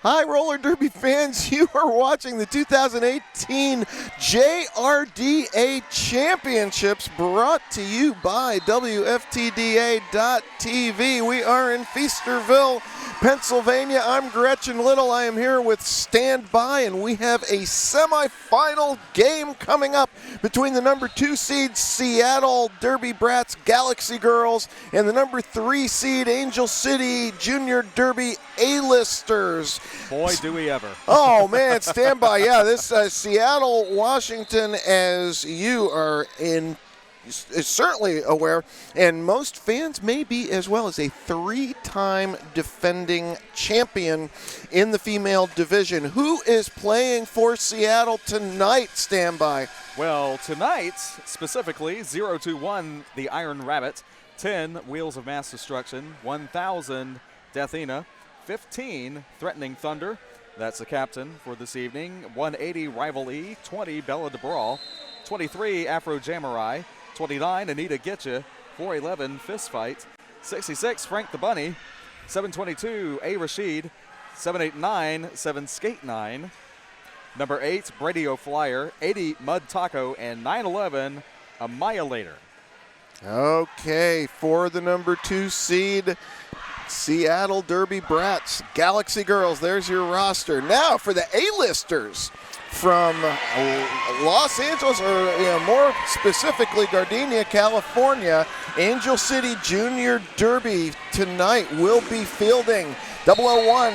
Hi, roller derby fans. You are watching the 2018 JRDA Championships brought to you by WFTDA.TV. We are in Feasterville, Pennsylvania. I'm Gretchen Little. I am here with Standby, and we have a semifinal game coming up between the number 2 seed Seattle Derby Brats Galaxy Girls and the number 3 seed Angel City Junior Derby A-listers. Boy, do we ever. Oh, man, stand by. Yeah, this Seattle, Washington, as you are is certainly aware, and most fans may be as well, as a 3-time defending champion in the female division. Who is playing for Seattle tonight, Standby? Well, tonight, specifically, 021, the Iron Rabbit, 10, Wheels of Mass Destruction, 1000, Deathina, 15, Threatening Thunder. That's the captain for this evening. 180, Rival E. 20, Bella DeBrawl. 23, Afro Jamurai. 29, Anita Getcha. 411, Fist Fight. 66, Frank the Bunny. 722, A. Rashid. 789, 7 Skate 9. Number 8, Brady O'Flyer. 80, Mud Taco. And 911, Annihilator. Okay, for the number 2 seed Seattle Derby Brats Galaxy Girls, there's your roster. Now for the A-listers from Los Angeles, or more specifically Gardenia, California. Angel City Junior Derby tonight will be fielding 001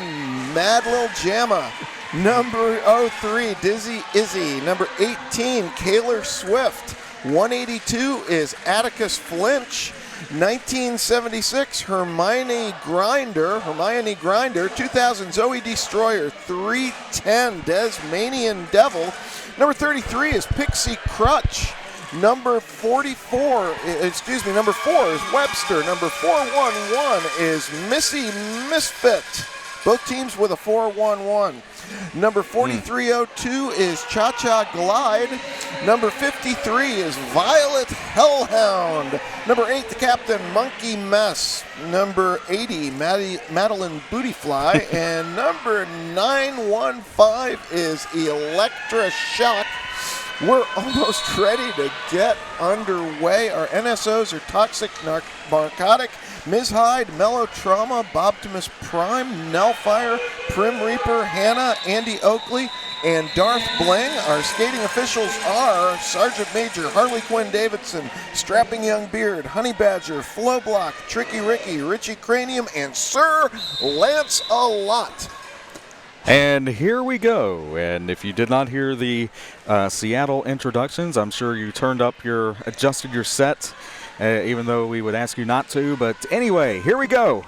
Mad Lil Jamma, number 03 Dizzy Izzy, number 18 Kaylor Swift, 182 is Atticus Flinch, 1976 Hermione Grinder, 2000 Zoe Destroyer, 310 Desmanian Devil, number 33 is Pixie Crutch, number 4 is Webster, number 411 is Missy Misfit, both teams with a 411. Number 4302 is Cha Cha Glide. Number 53 is Violet Hellhound. Number 8, the captain, Monkey Mess. Number 80, Madeline Bootyfly. And number 915 is Electra Shock. We're almost ready to get underway. Our NSOs are Toxic Narcotic, Ms. Hyde, Mellow Trauma, Bobtimus Prime, Nellfire, Prim Reaper, Hannah, Andy Oakley, and Darth Bling. Our skating officials are Sergeant Major Harley Quinn Davidson, Strapping Young Beard, Honey Badger, Flow Block, Tricky Ricky, Richie Cranium, and Sir Lance-A-Lot. And here we go. And if you did not hear the Seattle introductions, I'm sure you adjusted your set, even though we would ask you not to. But anyway, here we go.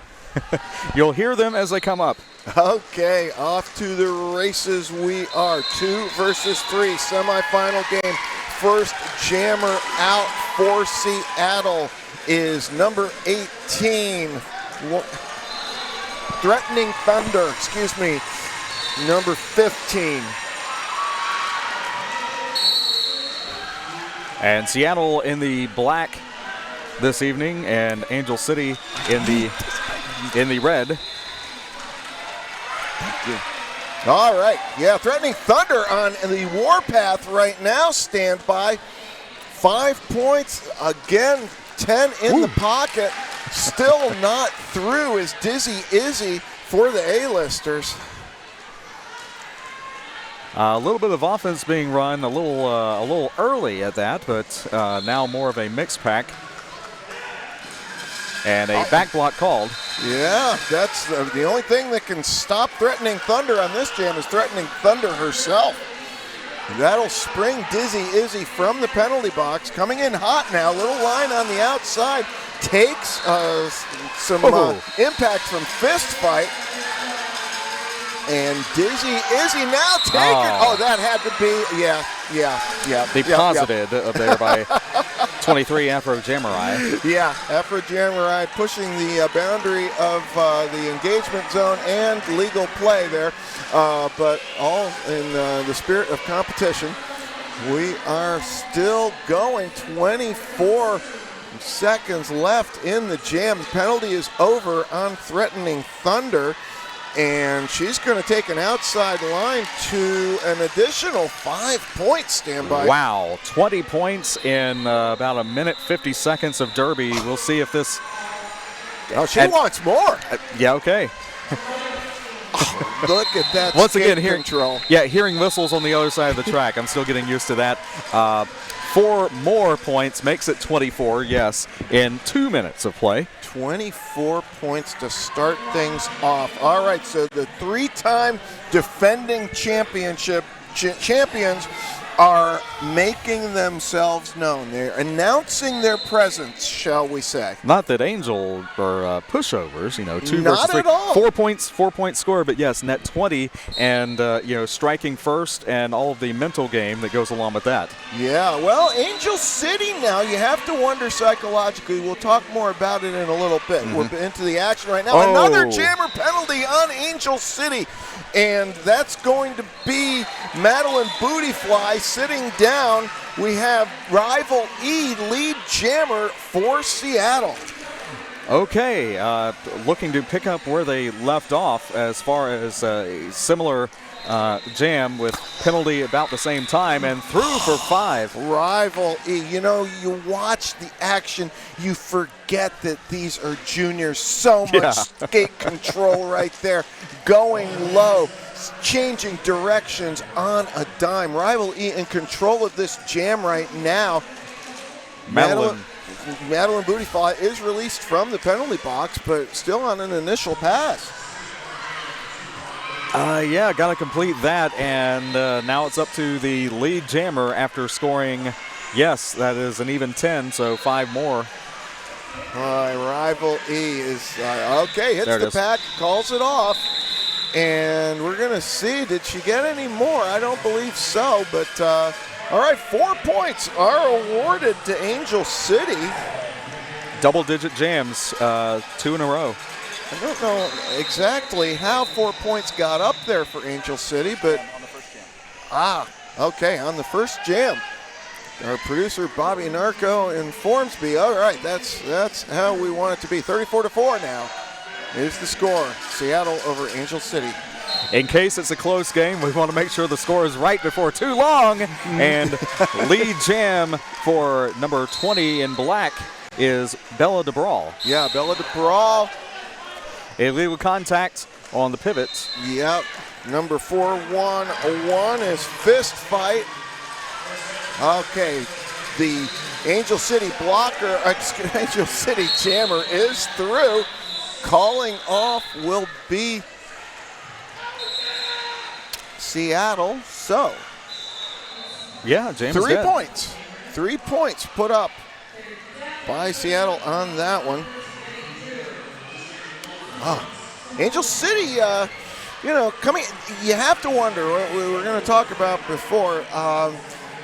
You'll hear them as they come up. Okay, off to the races we are. 2 versus 3 semifinal game. First jammer out for Seattle is number 18. Threatening Thunder, number 15. And Seattle in the black this evening, and Angel City in the red. All right, yeah, Threatening Thunder on the warpath right now. Stand by. 5 points again, 10 in the pocket. Still not through is Dizzy Izzy for the A-listers. A little bit of offense being run a little early at that, but now more of a mixed pack. And a back block called. Yeah, that's the only thing that can stop Threatening Thunder on this jam is Threatening Thunder herself. That'll spring Dizzy Izzy from the penalty box. Coming in hot now, little line on the outside. Takes some impact from Fist Fight. And Dizzy Izzy now taken. Oh, that had to be, yeah. Deposited there by 23 Afro Jamurai. Yeah, Afro Jamurai pushing the boundary of the engagement zone and legal play there. But all in the spirit of competition. We are still going. 24 seconds left in the jam. The penalty is over on Threatening Thunder. And she's going to take an outside line to an additional 5 points. Stand by. Wow, 20 points in about a minute 50 seconds of derby. We'll see if this. Oh, she wants more. Yeah, okay. Look at that. Once again, control. Hearing whistles on the other side of the track. I'm still getting used to that. 4 more points makes it 24, yes, in 2 minutes of play. 24 points to start things off. All right, so the 3-time defending champions are making themselves known. They're announcing their presence, shall we say. Not that Angel are pushovers, 2 Not versus 3. at all. 4 point score, but yes, net 20, and striking first and all of the mental game that goes along with that. Yeah, well, Angel City now, you have to wonder psychologically. We'll talk more about it in a little bit. We're into the action right now. Oh. Another jammer penalty on Angel City, and that's going to be Madeline Bootyfly sitting down. We have rival E lead jammer for Seattle. Okay, looking to pick up where they left off as far as a similar jam with penalty about the same time and through for 5. Rival E, you watch the action, you forget that these are juniors. So much skate control right there, going low, changing directions on a dime. Rival E in control of this jam right now. Madeline Bootyfly is released from the penalty box, but still on an initial pass. Got to complete that, and now it's up to the lead jammer after scoring, yes, that is an even 10, so 5 more. Rival E is, okay, hits the pack, calls it off, and we're going to see, did she get any more? I don't believe so, but all right, 4 points are awarded to Angel City. Double-digit jams, 2 in a row. I don't know exactly how 4 points got up there for Angel City, but on the first jam. Okay, on the first jam. Our producer Bobby Narco informs me. All right, that's how we want it to be. 34-4 now is the score. Seattle over Angel City. In case it's a close game, we want to make sure the score is right before too long. And lead jam for number 20 in black is Bella DeBrawl. Yeah, Bella DeBrawl. Illegal contact on the pivots. Yep. Number 4-1-1 is fist fight. Okay. The Angel City Angel City jammer is through. Calling off will be Seattle. So. Yeah, James. 3 points. 3 points put up by Seattle on that one. Angel City, coming. You have to wonder. We were going to talk about before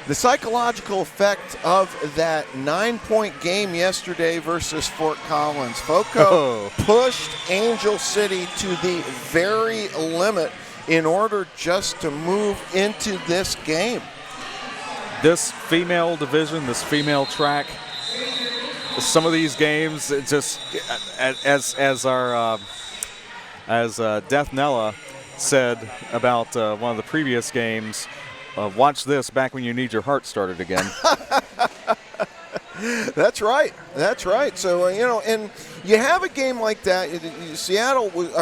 the psychological effect of that 9-point game yesterday versus Fort Collins. FOCO pushed Angel City to the very limit in order just to move into this game. This female division, this female track. Some of these games, it just as Death Nella said about one of the previous games, watch this back when you need your heart started again. That's right. So and you have a game like that. Seattle was,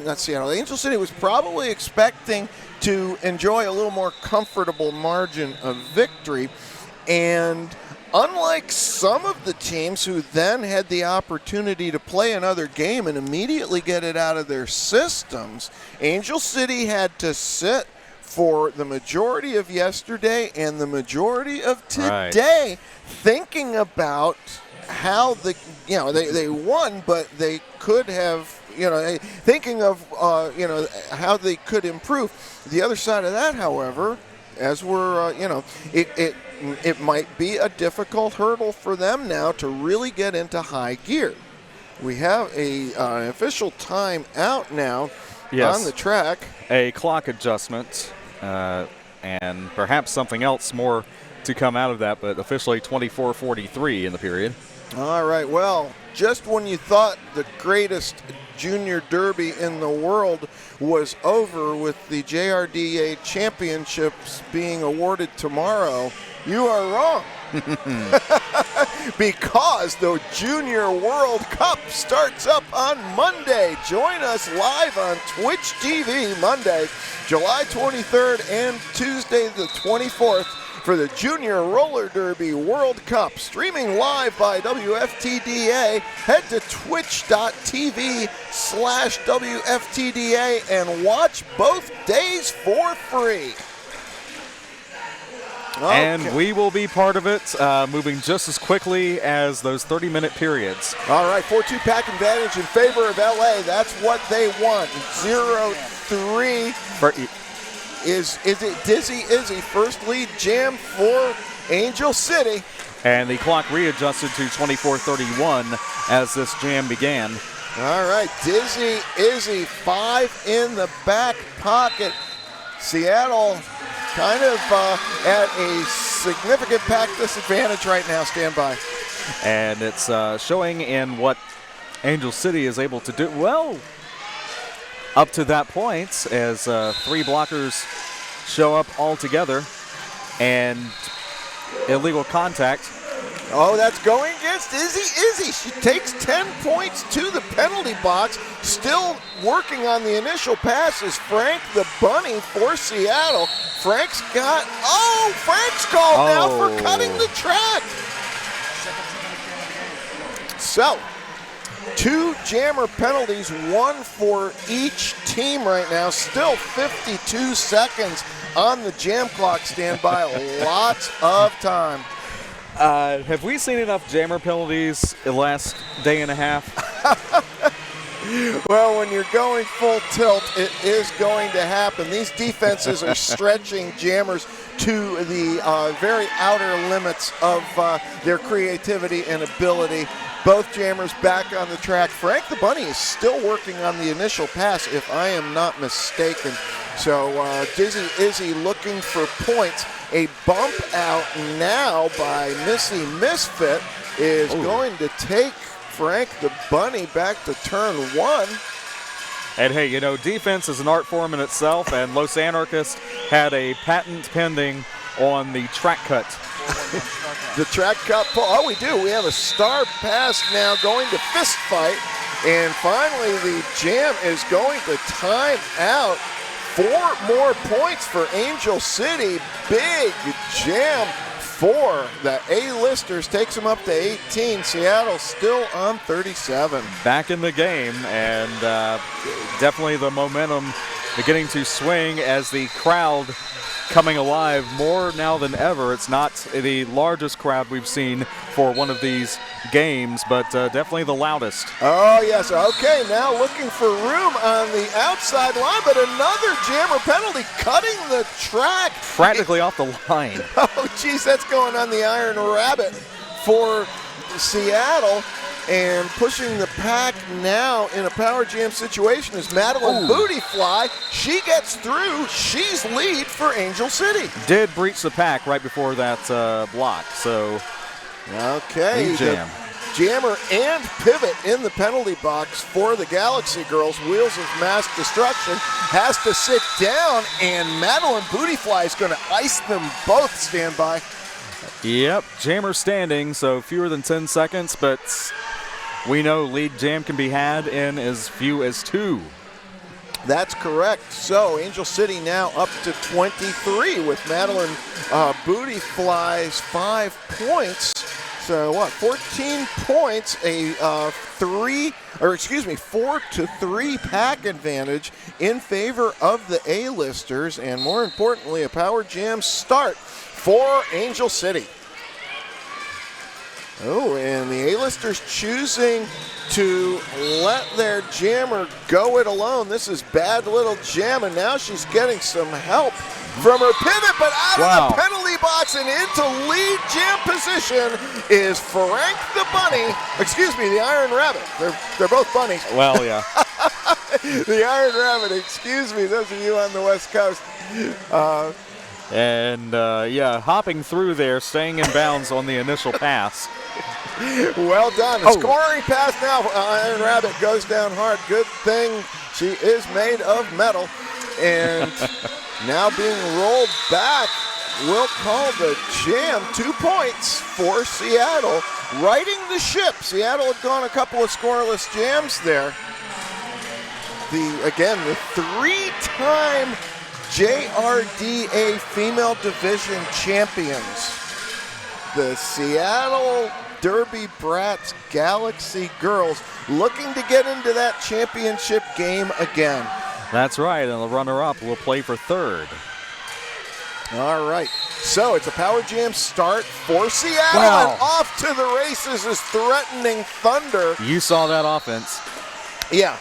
not Seattle. Angel City was probably expecting to enjoy a little more comfortable margin of victory, and unlike some of the teams who then had the opportunity to play another game and immediately get it out of their systems, Angel City had to sit for the majority of yesterday and the majority of today, thinking about how they won, but they could have, thinking of how they could improve. The other side of that, however, as we're it might be a difficult hurdle for them now to really get into high gear. We have an official time out now on the track. A clock adjustment and perhaps something else more to come out of that, but officially 24:43 in the period. All right, well, just when you thought the greatest junior derby in the world was over with the JRDA championships being awarded tomorrow, you are wrong. Because the Junior World Cup starts up on Monday. Join us live on Twitch TV Monday, July 23rd and Tuesday the 24th for the Junior Roller Derby World Cup. Streaming live by WFTDA. Head to twitch.tv/WFTDA and watch both days for free. Okay. And we will be part of it, moving just as quickly as those 30-minute periods. All right, 4-2 pack advantage in favor of LA. That's what they want. 0-3. Is it Dizzy Izzy? First lead jam for Angel City. And the clock readjusted to 24:31 as this jam began. All right, Dizzy Izzy, 5 in the back pocket. Seattle kind of at a significant pack disadvantage right now. Stand by. And it's showing in what Angel City is able to do. Well, up to that point, as 3 blockers show up all together, and illegal contact. Oh, that's going against Izzy. She takes 10 points to the penalty box. Still working on the initial pass is Frank the Bunny for Seattle. Frank's called now for cutting the track. So, 2 jammer penalties, 1 for each team right now. Still 52 seconds on the jam clock. Stand by. Lots of time. Have we seen enough jammer penalties the last day and a half? Well, when you're going full tilt, it is going to happen. These defenses are stretching jammers to the very outer limits of their creativity and ability. Both jammers back on the track. Frank the Bunny is still working on the initial pass, if I am not mistaken. So Dizzy Izzy looking for points. A bump out now by Missy Misfit is going to take Frank the Bunny back to turn 1. And hey, you know, defense is an art form in itself, and Los Anarchists had a patent pending on the track cut. The track cut pull. Oh, we do. We have a star pass now going to fist fight. And finally, the jam is going to time out. 4 more points for Angel City. Big jam for the A-listers. Takes them up to 18. Seattle still on 37. Back in the game, and definitely the momentum beginning to swing as the crowd coming alive more now than ever. It's not the largest crowd we've seen for one of these games, but definitely the loudest. Oh, yes. Okay, now looking for room on the outside line, but another jammer penalty cutting the track. Practically off the line. Oh, geez, that's going on the Iron Rabbit for Seattle. And pushing the pack now in a power jam situation is Madeline Bootyfly. She gets through. She's lead for Angel City. Did breach the pack right before that block, so okay. Jam. Jammer and pivot in the penalty box for the Galaxy Girls. Wheels of Mass Destruction has to sit down, and Madeline Bootyfly is going to ice them both. Stand by. Yep, jammer standing, so fewer than 10 seconds, but we know lead jam can be had in as few as 2. That's correct. So Angel City now up to 23 with Madeline Bootyfly's 5 points. So what? 14 points, a 4-3 pack advantage in favor of the A-listers, and more importantly, a power jam start for Angel City. Oh, and the A-listers choosing to let their jammer go it alone. This is bad little jam, and now she's getting some help from her pivot, but out of the penalty box and into lead jam position is Frank the Bunny. Excuse me, the Iron Rabbit. They're both bunnies. Well, yeah. The Iron Rabbit, excuse me, those of you on the West Coast. And, hopping through there, staying in bounds on the initial pass. Well done. A scoring pass now. Iron Rabbit goes down hard. Good thing she is made of metal. And now being rolled back, we'll call the jam. 2 points for Seattle. Righting the ship. Seattle had gone a couple of scoreless jams there. Again, the 3-time JRDA Female Division champions. The Seattle Derby Brats Galaxy girls looking to get into that championship game again. That's right, and the runner-up will play for third. All right, so it's a Power Jam start for Seattle, and off to the races is Threatening Thunder. You saw that offense. Yeah,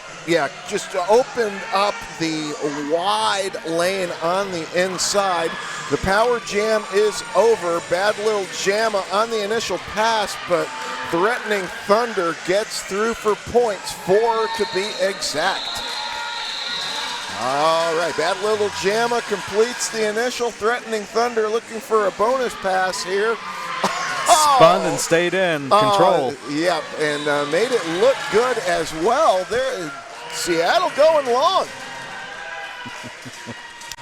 just opened up the wide lane on the inside. The Power Jam is over. Bad Little Jamma on the initial pass, but Threatening Thunder gets through for points, 4 to be exact. All right, Bad Little Jamma completes the initial. Threatening Thunder looking for a bonus pass here. Spun and stayed in. Control. Yeah, and made it look good as well. There, Seattle going long.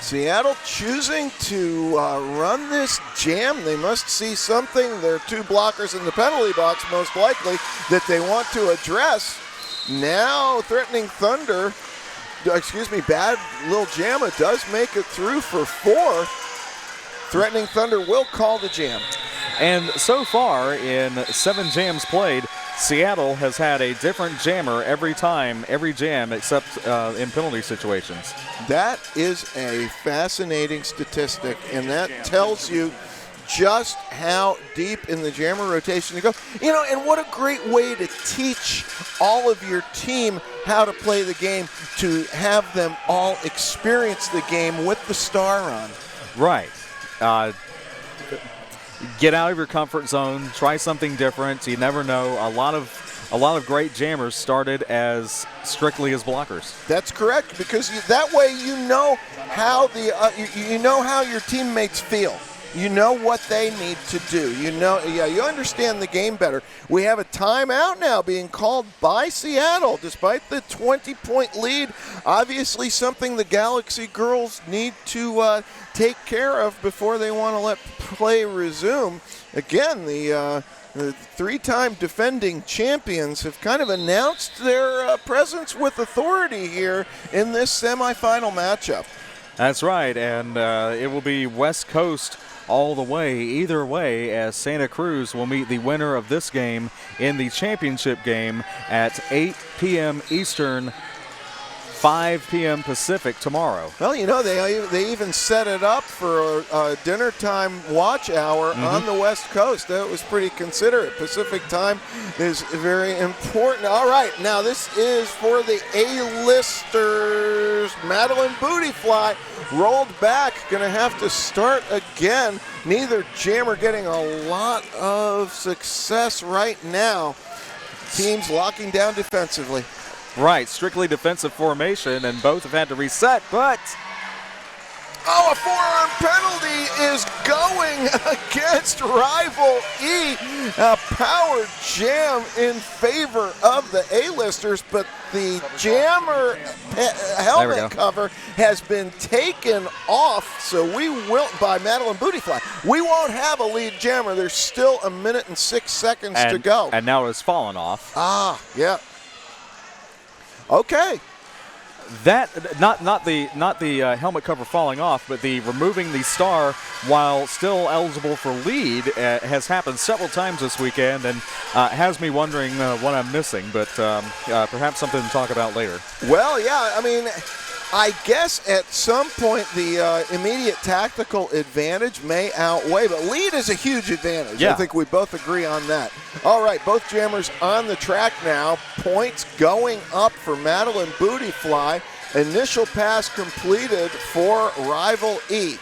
Seattle choosing to run this jam. They must see something. There are 2 blockers in the penalty box, most likely, that they want to address. Now, Threatening Thunder, Bad Little Jamma does make it through for 4. Threatening Thunder will call the jam. And so far, in 7 jams played, Seattle has had a different jammer every jam, except in penalty situations. That is a fascinating statistic, and that tells you just how deep in the jammer rotation to go. You know, and what a great way to teach all of your team how to play the game, to have them all experience the game with the star on. Right. Get out of your comfort zone, try something different. You never know. A lot of great jammers started as strictly as blockers. That's correct, because that way you know how you know how your teammates feel. You know what they need to do. You understand the game better. We have a timeout now being called by Seattle, despite the 20-point lead. Obviously something the Galaxy girls need to take care of before they want to let play resume. Again, the 3-time defending champions have kind of announced their presence with authority here in this semifinal matchup. That's right, and it will be West Coast all the way, either way, as Santa Cruz will meet the winner of this game in the championship game at 8 p.m. Eastern, 5 p.m. Pacific tomorrow. Well, you know, they even set it up for a dinner time watch hour on the West Coast. That was pretty considerate. Pacific time is very important. All right, now this is for the A-listers. Madeline Bootyfly rolled back, going to have to start again. Neither jammer getting a lot of success right now. Teams locking down defensively. Right, strictly defensive formation, and both have had to reset, but... Oh, a forearm penalty is going against Rival E. A power jam in favor of the A-listers, but the jammer helmet cover has been taken off, so we will, by Madeline Bootyfly. We won't have a lead jammer. There's still 1 minute and 6 seconds to go. And now it's fallen off. Ah, yeah. Okay. That not the helmet cover falling off, but the removing the star while still eligible for lead has happened several times this weekend, and has me wondering what I'm missing. But perhaps something to talk about later. Well, yeah, I mean, I guess at some point the immediate tactical advantage may outweigh, but lead is a huge advantage. Yeah. I think we both agree on that. All right, both jammers on the track now. Points going up for Madeline Bootyfly. Initial pass completed for Rival E.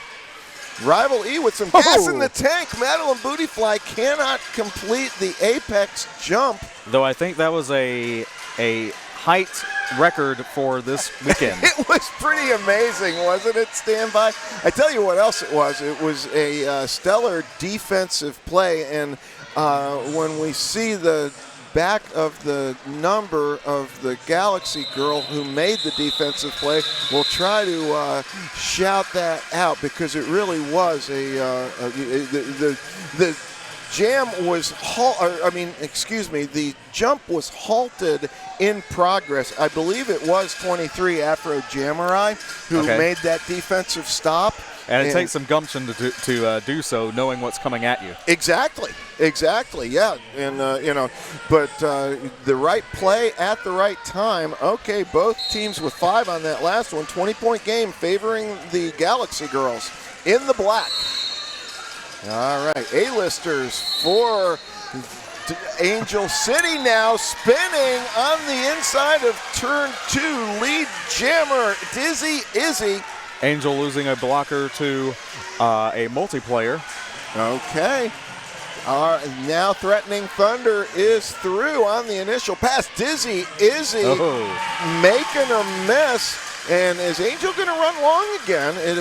Rival E with some gas in the tank. Madeline Bootyfly cannot complete the apex jump. Though I think that was a height record for this weekend. It was pretty amazing, wasn't it, Standby? I tell you what else it was. It was a stellar defensive play, and when we see the back of the number of the Galaxy girl who made the defensive play, we'll try to shout that out because it really was the jam was the jump was halted in progress. I believe it was 23 Afro Jamarai who made that defensive stop. And it takes some gumption to do so, knowing what's coming at you. Exactly, yeah. And, but the right play at the right time. Okay, both teams with 5 on that last one. 20-point game favoring the Galaxy girls in the black. All right, A-listers for Angel City now spinning on the inside of turn 2. Lead jammer, Dizzy Izzy. Angel losing a blocker to a multiplayer. Okay. Now Threatening Thunder is through on the initial pass. Dizzy Izzy making a miss. And is Angel going to run long again? They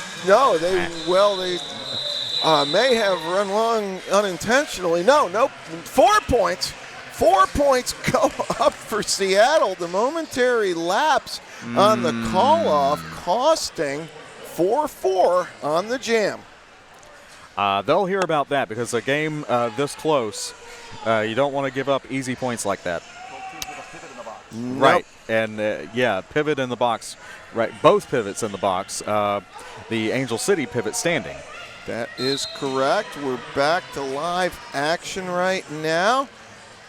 may have run long unintentionally. Nope. 4 points. 4 points go up for Seattle. The momentary lapse on the call-off costing 4-4 on the jam. They'll hear about that because a game this close, you don't want to give up easy points like that. Nope. Right, and pivot in the box. Right, both pivots in the box. The Angel City pivot standing. That is correct. We're back to live action right now.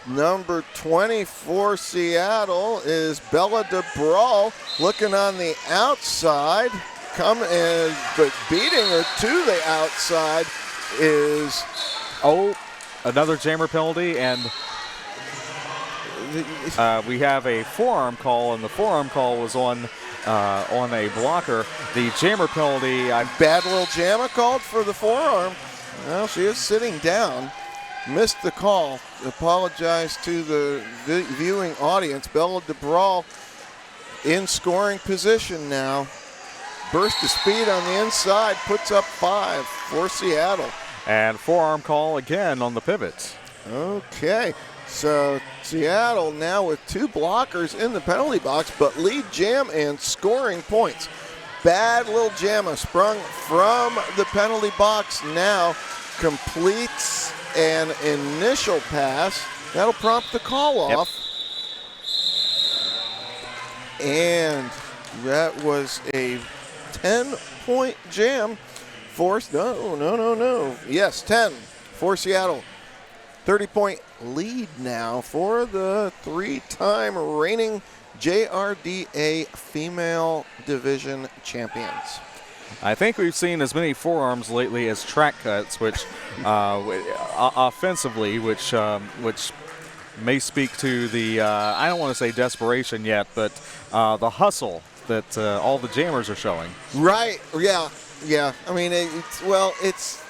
Number 24 Seattle is Bella DeBrawl looking on the outside. But beating her to the outside is another jammer penalty, and we have a forearm call, and the forearm call was on a blocker. The jammer penalty, bad little jammer called for the forearm. Well, she is sitting down. Missed the call. Apologize to the viewing audience. Bella DeBrawl in scoring position now. Burst of speed on the inside, puts up 5 for Seattle. And forearm call again on the pivot. Okay, so Seattle now with 2 blockers in the penalty box, but lead jam and scoring points. Bad little jammer sprung from the penalty box now completes an initial pass. That'll prompt the call off. Yep. And that was a 10-point jam for, yes, 10 for Seattle. 30-point lead now for the 3-time reigning JRDA female division champions. I think we've seen as many forearms lately as track cuts, which offensively, which may speak to the, I don't want to say desperation yet, but the hustle that all the jammers are showing. Right, yeah. I mean, it's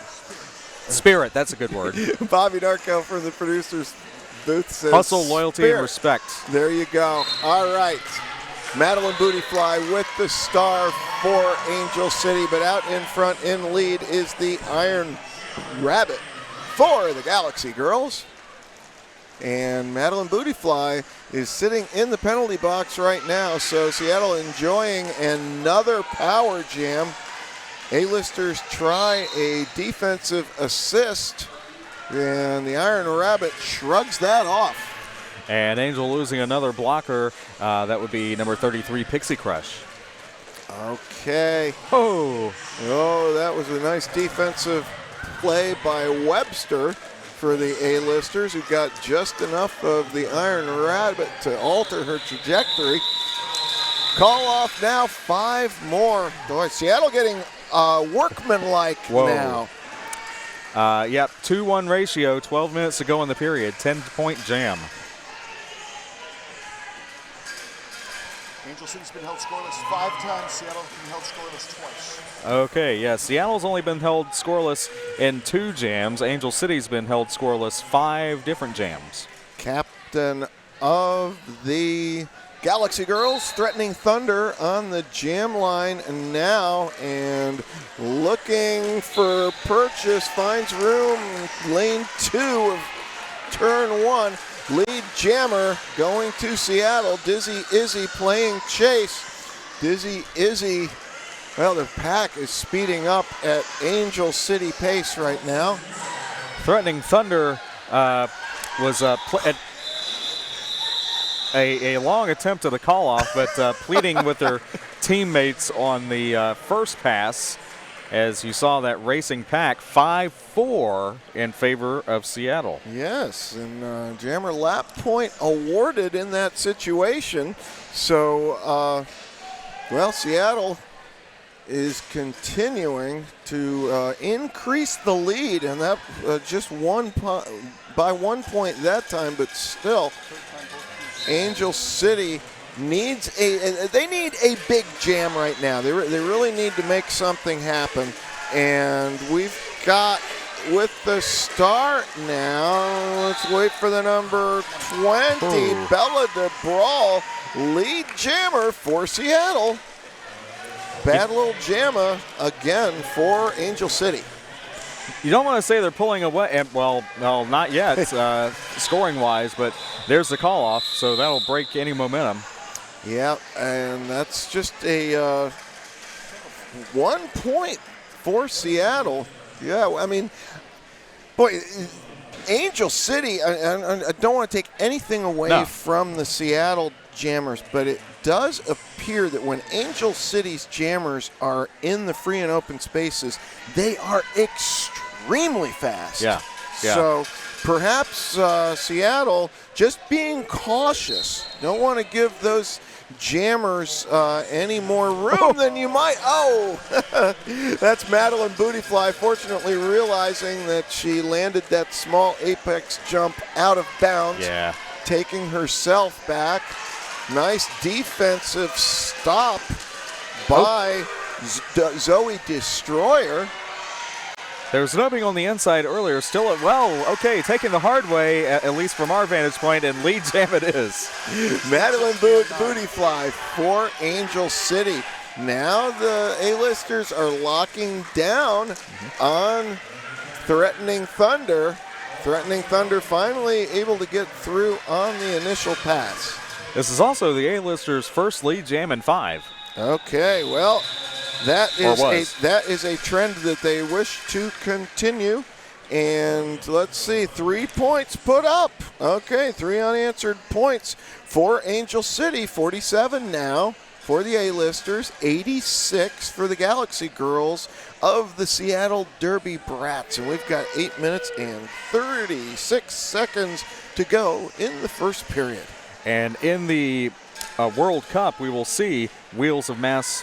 spirit, that's a good word. Bobby Darko from the producers booth says hustle, loyalty, spirit. And respect. There you go. All right. Madeline Bootyfly with the star for Angel City, but out in front in lead is the Iron Rabbit for the Galaxy girls. And Madeline Bootyfly is sitting in the penalty box right now, so Seattle enjoying another power jam. A-listers try a defensive assist, and the Iron Rabbit shrugs that off. And Angel losing another blocker. That would be number 33, Pixie Crush. Okay. Oh, that was a nice defensive play by Webster for the A-listers, who got just enough of the Iron Rabbit to alter her trajectory. Call off now, 5 more. Boy, Seattle getting workmanlike now. Yep, 2-1 ratio, 12 minutes to go in the period, 10-point jam. Angel City's been held scoreless 5 times. Seattle has been held scoreless twice. Okay, yeah, Seattle's only been held scoreless in 2 jams. Angel City's been held scoreless 5 different jams. Captain of the Galaxy girls, Threatening Thunder on the jam line now and looking for purchase, finds room, lane 2 of turn one. Lead jammer going to Seattle. Dizzy Izzy playing chase. Dizzy Izzy, well, the pack is speeding up at Angel City pace right now. Threatening Thunder was a long attempt at a call-off, but pleading with their teammates on the first pass. As you saw that racing pack, 5-4 in favor of Seattle. Yes, and jammer lap point awarded in that situation. So, well, Seattle is continuing to increase the lead, and that just by 1 point that time, but still, Angel City they need a big jam right now. They really need to make something happen, and we've got with the start now. Let's wait for the number 20, Bella DeBrawl, lead jammer for Seattle. Bad little jammer again for Angel City. You don't want to say they're pulling away. Well, not yet, scoring-wise, but there's the call-off, so that'll break any momentum. Yeah, and that's just a 1 point for Seattle. Yeah, I mean, boy, Angel City, I don't want to take anything away from the Seattle Jammers, but it does appear that when Angel City's Jammers are in the free and open spaces, they are extremely fast. Yeah. So perhaps Seattle just being cautious. Don't want to give those Jammers any more room than you might. Oh, that's Madeline Bootyfly, fortunately realizing that she landed that small apex jump out of bounds, taking herself back. Nice defensive stop by Zoe Destroyer. There was an opening on the inside earlier. Still, taking the hard way, at least from our vantage point, and lead jam it is. Madeline Bootyfly for Angel City. Now the A-listers are locking down on Threatening Thunder. Threatening Thunder finally able to get through on the initial pass. This is also the A-listers' first lead jam in 5. Okay, well, that is a trend that they wish to continue. And let's see, 3 points put up. Okay, 3 unanswered points for Angel City. 47 now for the A-listers, 86 for the Galaxy Girls of the Seattle Derby Brats. And we've got 8 minutes and 36 seconds to go in the first period. And in the World Cup, we will see Wheels of Mass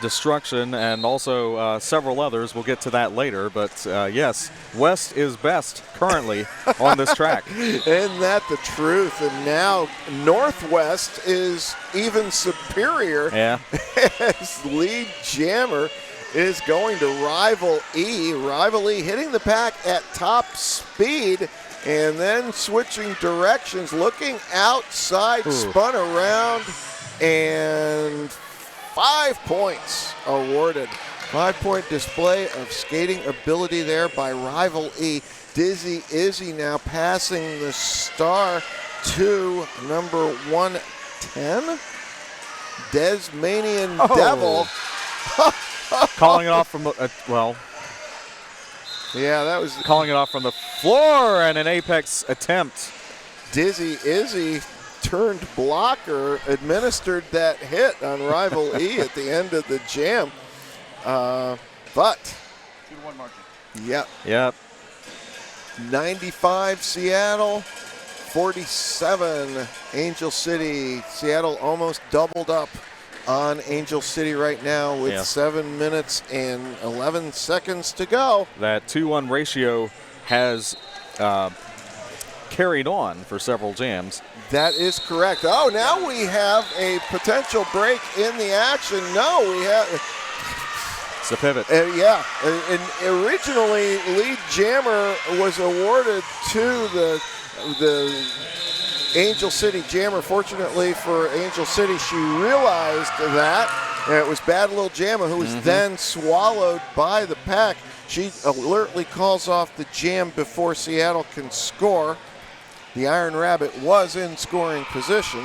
Destruction and also several others. We'll get to that later. But yes, West is best currently on this track. Isn't that the truth? And now Northwest is even superior. Yeah. As lead jammer is going to Rival E. Rival E hitting the pack at top speed. And then switching directions, looking outside, spun around, and 5 points awarded. 5-point display of skating ability there by Rival E. Dizzy Izzy now passing the star to number 110. Desmanian Devil. Calling it off from yeah, that was calling it off from the floor, and an apex attempt. Dizzy Izzy turned blocker, administered that hit on Rival E at the end of the jam. But 2-1 margin. Yep. 95 Seattle, 47 Angel City. Seattle almost doubled up on Angel City right now with 7 minutes and 11 seconds to go. That 2-1 ratio has carried on for several jams. That is correct. Oh, now we have a potential break in the action. No, we have... It's a pivot. And originally, lead jammer was awarded to the Angel City jammer. Fortunately for Angel City, she realized that, and it was Bad Little Jammer who was then swallowed by the pack. She alertly calls off the jam before Seattle can score. the Iron Rabbit was in scoring position.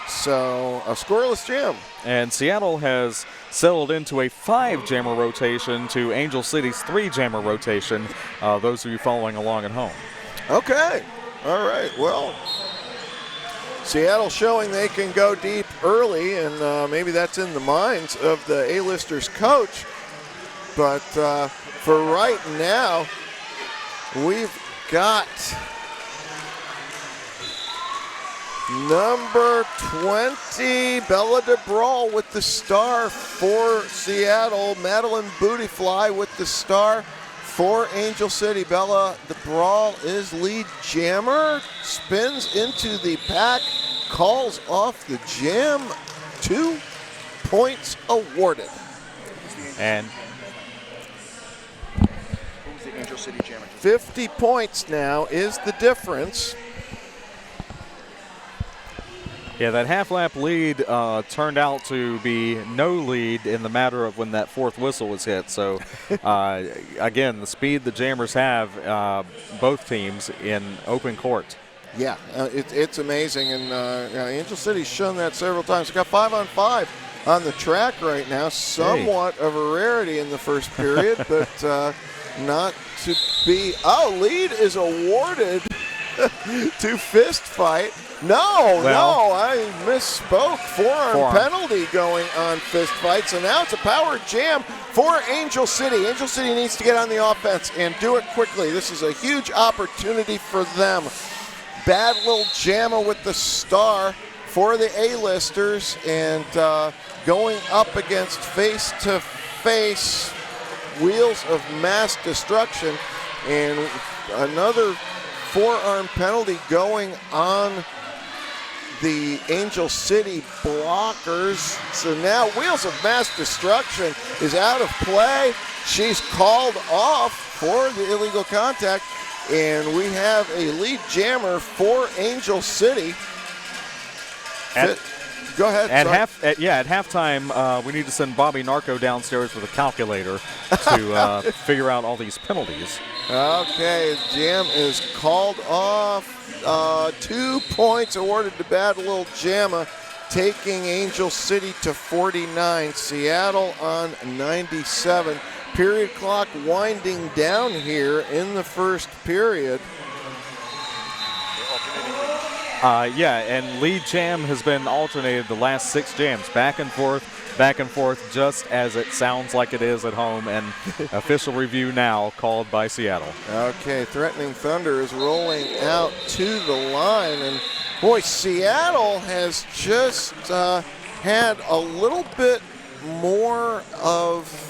So a scoreless jam. And Seattle has settled into a 5-jammer rotation to Angel City's 3-jammer rotation, those of you following along at home. Okay. All right. Well, Seattle showing they can go deep early, and maybe that's in the minds of the A-listers coach. But for right now, we've got number 20, Bella DeBrawl with the star for Seattle. Madeline Bootyfly with the star for Angel City. Bella DeBrawl is lead jammer, spins into the pack, calls off the jam, 2 points awarded. And Who's the Angel City Jammer? 50 points now is the difference. yeah, that half-lap lead turned out to be no lead in the matter of when that 4th whistle was hit. So, again, the speed the Jammers have, both teams, in open court. Yeah, it's amazing, and Angel City's shown that several times. We've got 5-on-5 on the track right now. Somewhat of a rarity in the first period, but not to be. Oh, lead is awarded to Fist Fight. No, I misspoke. Forearm penalty going on Fist Fight. So now it's a power jam for Angel City. Angel City needs to get on the offense and do it quickly. This is a huge opportunity for them. Bad little jammer with the star for the A-listers, and going up against face-to-face Wheels of Mass Destruction, and another forearm penalty going on the Angel City blockers. So now Wheels of Mass Destruction is out of play. She's called off for the illegal contact, and we have a lead jammer for Angel City. Go ahead. At halftime, we need to send Bobby Narco downstairs with a calculator to figure out all these penalties. Okay, jam is called off. 2 points awarded to Bad Little Jamma, taking Angel City to 49. Seattle on 97. Period clock winding down here in the first period. And lead jam has been alternated the last 6 jams, back and forth, just as it sounds like it is at home, and official review now called by Seattle. Okay, Threatening Thunder is rolling out to the line, and boy, Seattle has just had a little bit more of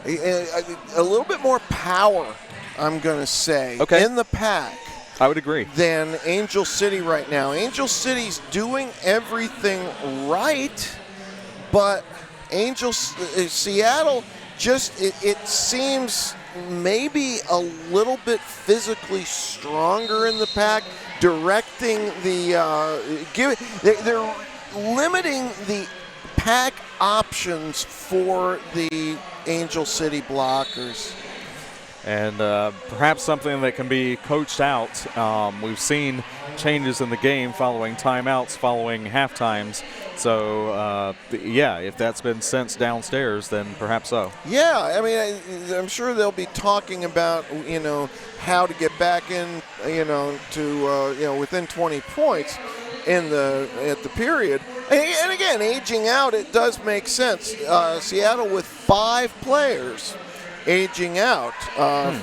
a little bit more power, I'm going to say, in the pack. I would agree. Than Angel City right now. Angel City's doing everything right, but Seattle just, it seems maybe a little bit physically stronger in the pack, directing the, they're limiting the pack options for the Angel City blockers. And perhaps something that can be coached out. We've seen changes in the game following timeouts, following halftimes. So, if that's been sensed downstairs, then perhaps so. Yeah, I mean, I'm sure they'll be talking about, how to get back in, to, within 20 points at the period. And again, aging out, it does make sense. Seattle with 5 players aging out.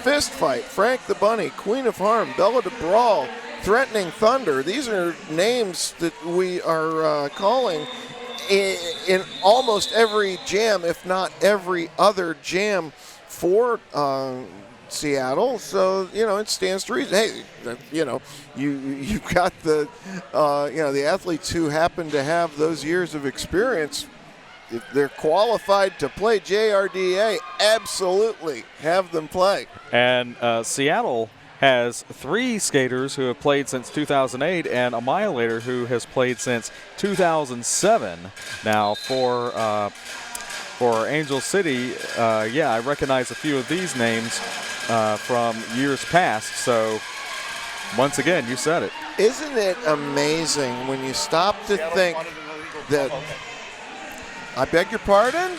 Fist Fight, Frank the Bunny, Queen of Harm, Bella DeBrawl, Threatening Thunder. These are names that we are calling in almost every jam, if not every other jam for Seattle. So, it stands to reason. Hey, you've got the athletes who happen to have those years of experience. If they're qualified to play JRDA, absolutely have them play. And Seattle has 3 skaters who have played since 2008 and a milator who has played since 2007. Now, for Angel City, I recognize a few of these names from years past. So Once again, you said it. Isn't it amazing when you stop to think that, I beg your pardon?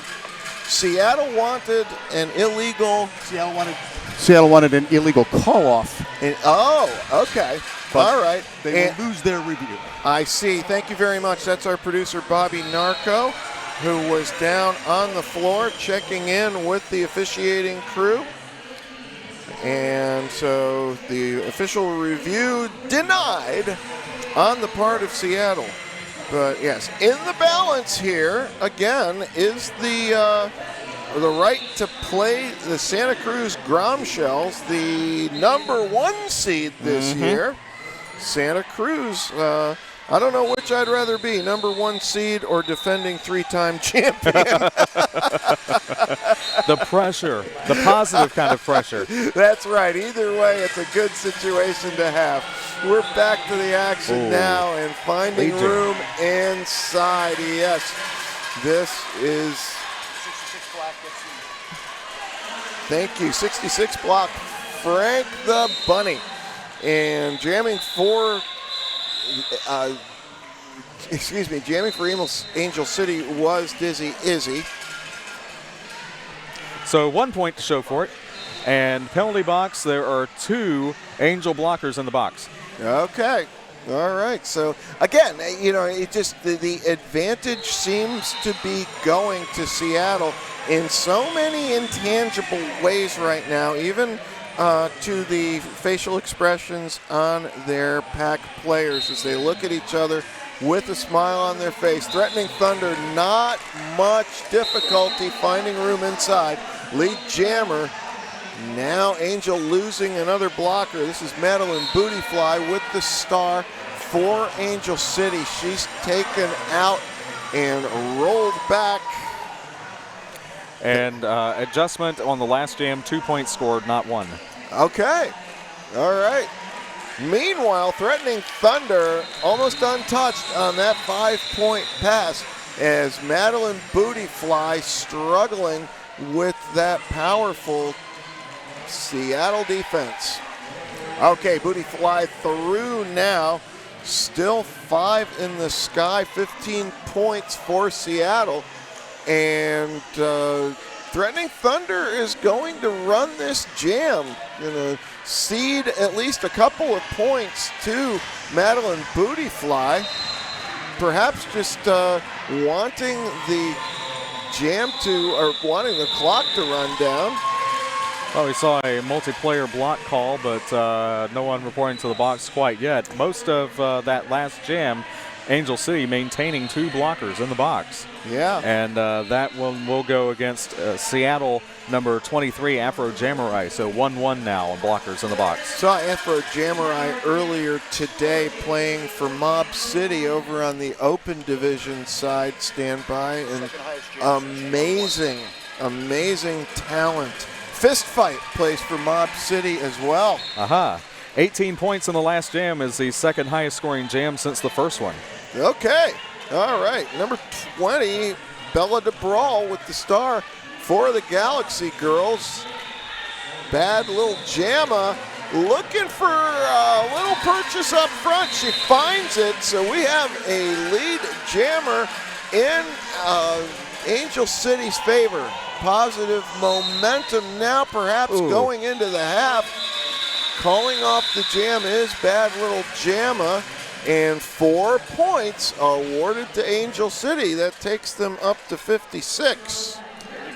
Seattle wanted an illegal. Seattle wanted an illegal call-off. Okay. All right. They will lose their review. I see. Thank you very much. That's our producer, Bobby Narco, who was down on the floor checking in with the officiating crew. And so the official review denied on the part of Seattle. But yes, in the balance here, again, is the right to play the Santa Cruz Gromshells, the #1 seed this year. Santa Cruz, I don't know which I'd rather be, #1 seed or defending 3-time champion. The pressure, the positive kind of pressure. That's right. Either way, it's a good situation to have. We're back to the action now and finding room inside. Yes, this is. 66 black gets lead. Thank you. 66 block, Frank the Bunny. And jamming for, jamming for Angel City was Dizzy Izzy. So 1 point to show for it. And penalty box, there are 2 Angel blockers in the box. Okay. All right. So, again, it just the advantage seems to be going to Seattle in so many intangible ways right now, even to the facial expressions on their pack players as they look at each other with a smile on their face. Threatening Thunder, not much difficulty finding room inside. Lead jammer. Now Angel losing another blocker. This is Madeline Bootyfly with the star for Angel City. She's taken out and rolled back. And adjustment on the last jam, 2 points scored, not 1. Okay. All right. Meanwhile, Threatening Thunder almost untouched on that 5-point pass as Madeline Bootyfly struggling with that powerful Seattle defense. Okay, Bootyfly through now. Still 5 in the sky, 15 points for Seattle. And Threatening Thunder is going to run this jam. Going to cede at least a couple of points to Madeline Bootyfly. Perhaps just wanting the jam or wanting the clock to run down. Well, we saw a multiplayer block call, but no one reporting to the box quite yet. Most of that last jam, Angel City maintaining 2 blockers in the box. Yeah. And that one will go against Seattle number 23, Afro Jamurai. So 1-1 now on blockers in the box. Saw Afro Jamurai earlier today playing for Mob City over on the open division side standby. And amazing talent. Fist Fight plays for Mob City as well. 18 points in the last jam is the second highest scoring jam since the first one. Okay. All right. Number 20, Bella DeBrawl with the star for the Galaxy Girls. Bad little jamma. Looking for a little purchase up front. She finds it. So we have a lead jammer in Angel City's favor. Positive momentum now perhaps going into the half. Calling off the jam is Bad Little Jamma, and 4 points awarded to Angel City. That takes them up to 56.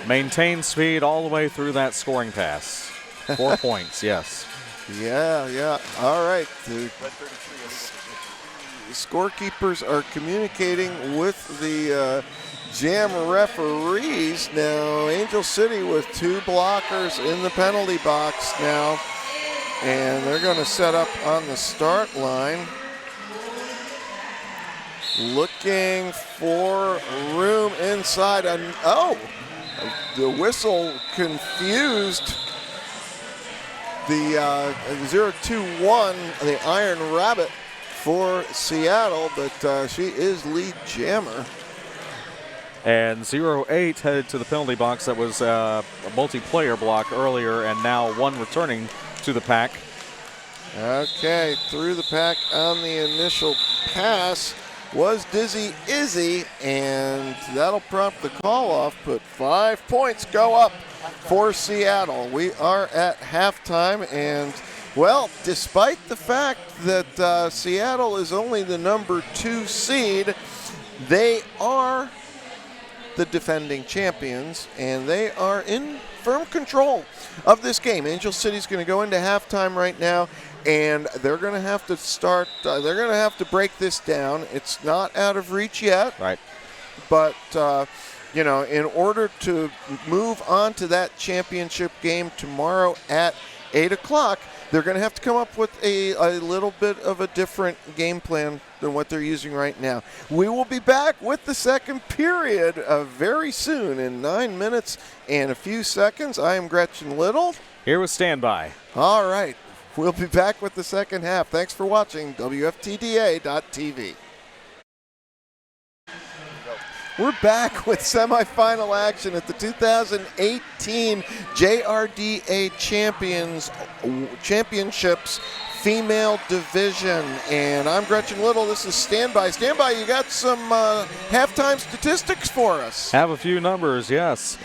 Maintain speed all the way through that scoring pass. 4 points, yes. Yeah. All right. The scorekeepers are communicating with the jam referees. Now, Angel City with 2 blockers in the penalty box now. And they're going to set up on the start line. Looking for room inside. The whistle confused the 0-2-1, the Iron Rabbit for Seattle, but she is lead jammer. And 0-8 headed to the penalty box. That was a multiplayer block earlier, and now 1 returning to the pack. Okay, through the pack on the initial pass was Dizzy Izzy, and that'll prompt the call off, but 5 points go up for Seattle. We are at halftime, and well, despite the fact that Seattle is only the number 2 seed, they are the defending champions, and they are in firm control of this game. Angel City's going to go into halftime right now, and they're going to have to start, they're going to have to break this down. It's not out of reach yet. Right. But, you know, in order to move on to that championship game tomorrow at 8 o'clock, they're going to have to come up with a little bit of a different game plan than what they're using right now. We will be back with the second period very soon in 9 minutes and a few seconds. I am Gretchen Little. Here with Standby. All right. We'll be back with the second half. Thanks for watching WFTDA.tv. We're back with semifinal action at the 2018 JRDA Championships Female Division. And I'm Gretchen Little. This is Standby. Standby, you got some halftime statistics for us. Have a few numbers, yes.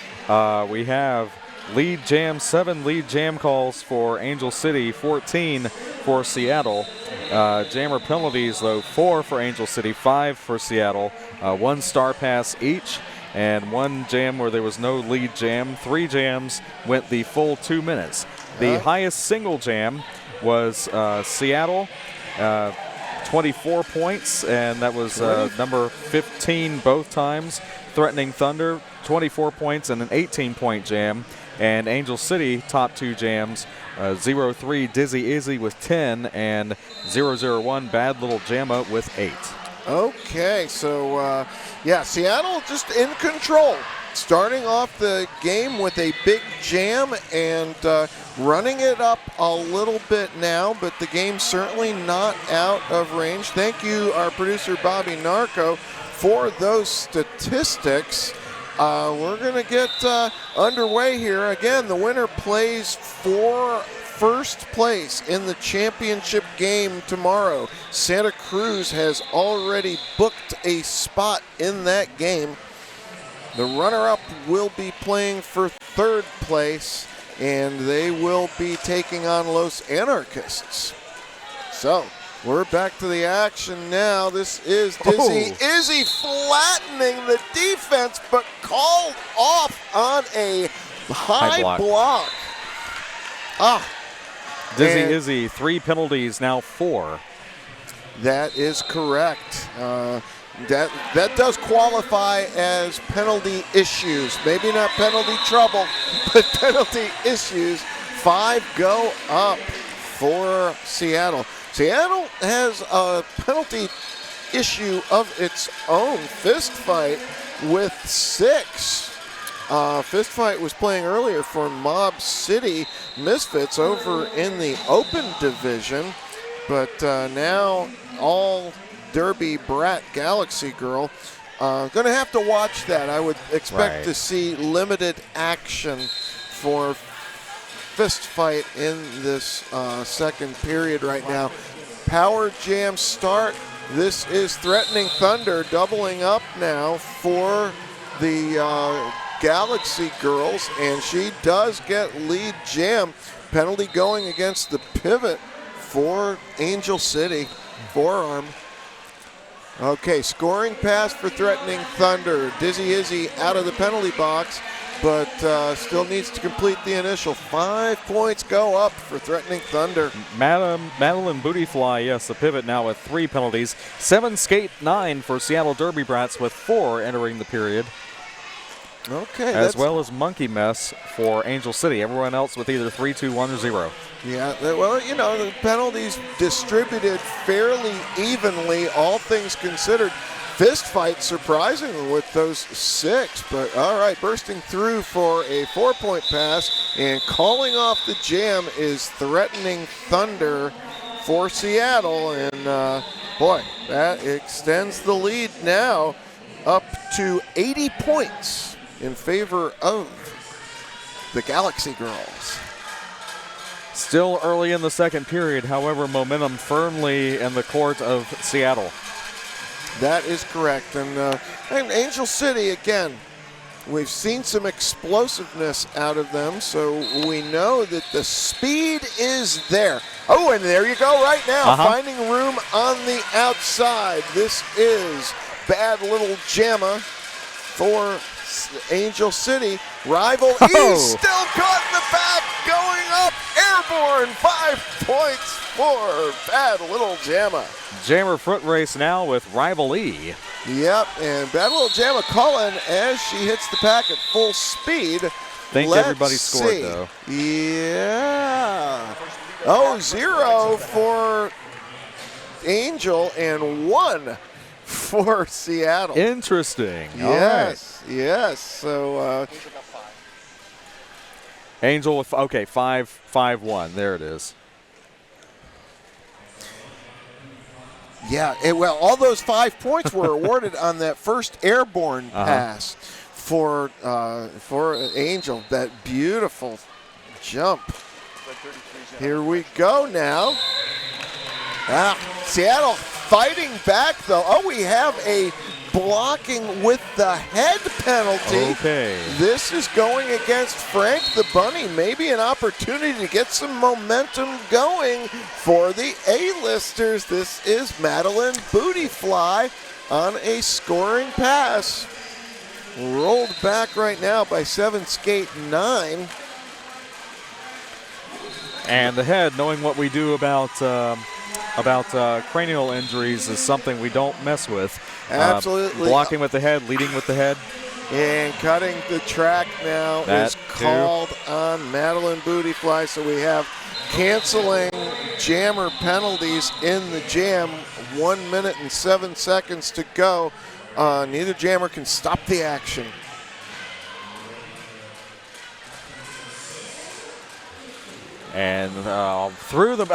We have lead jam, 7 lead jam calls for Angel City, 14 for Seattle. Jammer penalties, though, 4 for Angel City, 5 for Seattle. 1 star pass each, and 1 jam where there was no lead jam. 3 jams went the full 2 minutes. The highest single jam was Seattle, 24 points, and that was number 15 both times. Threatening Thunder, 24 points and an 18-point jam. And Angel City, top 2 jams, 0-3 Dizzy Izzy with 10 and 0-0-1 Bad Little Jamma with 8. Okay, so yeah, Seattle just in control. Starting off the game with a big jam and running it up a little bit now, but the game's certainly not out of range. Thank you, our producer Bobby Narco, for those statistics. We're going to get underway here. Again, the winner plays for first place in the championship game tomorrow. Santa Cruz has already booked a spot in that game. The runner-up will be playing for third place, and they will be taking on Los Anarchists. So, we're back to the action now. This is Dizzy Izzy flattening the defense, but called off on a high block. Dizzy Izzy, 3 penalties, now 4. That is correct. That does qualify as penalty issues. Maybe not penalty trouble, but penalty issues. 5 go up for Seattle. Seattle has a penalty issue of its own. Fist fight with 6. Fist fight was playing earlier for Mob City Misfits over in the open division, but now all Derby Brat Galaxy Girl. Going to have to watch that. I would expect to see limited action for fist fight in this second period right now. Power jam start. This is Threatening Thunder doubling up now for the Galaxy Girls, and she does get lead jam. Penalty going against the pivot for Angel City. Forearm. Okay, scoring pass for Threatening Thunder. Dizzy Izzy out of the penalty box, but still needs to complete the initial. 5 points go up for Threatening Thunder. Madeline Bootyfly, yes, the pivot now with 3 penalties. 7 skate 9 for Seattle Derby Brats with 4 entering the period. Okay. As well as Monkey Mess for Angel City. Everyone else with either 3, 2, 1, or 0. Yeah, well, you know, the penalties distributed fairly evenly, all things considered. Fist fight, surprisingly, with those 6. But, all right, bursting through for a 4-point pass. And calling off the jam is Threatening Thunder for Seattle. And, boy, that extends the lead now up to 80 points in favor of the Galaxy Girls. Still early in the second period, however, momentum firmly in the court of Seattle. That is correct. And Angel City, again, we've seen some explosiveness out of them, so we know that the speed is there. Oh, and there you go right now, finding room on the outside. This is bad little jamma for Angel City. Rival E still caught in the back, going up, airborne, 5 points for bad little jamma. Jammer foot race now with Rival E. Yep, and bad little jamma calling as she hits the pack at full speed. Think everybody scored, though. Yeah. Oh, 0 for Angel and 1 for Seattle. Interesting. Yes, yes. So Angel with 5-1. There it is. Yeah, well, all those 5 points were awarded on that first airborne pass for Angel. That beautiful jump. Here we go now. Seattle fighting back, though. Oh, we have a blocking with the head penalty. Okay. This is going against Frank the Bunny. Maybe an opportunity to get some momentum going for the A-listers. This is Madeline Bootyfly on a scoring pass. Rolled back right now by 7 skate 9. And the head, knowing what we do about cranial injuries, is something we don't mess with. Absolutely. Blocking with the head, leading with the head. And cutting the track now is called on Madeline Bootyfly. So we have canceling jammer penalties in the jam. 1 minute and 7 seconds to go. Neither jammer can stop the action. And through the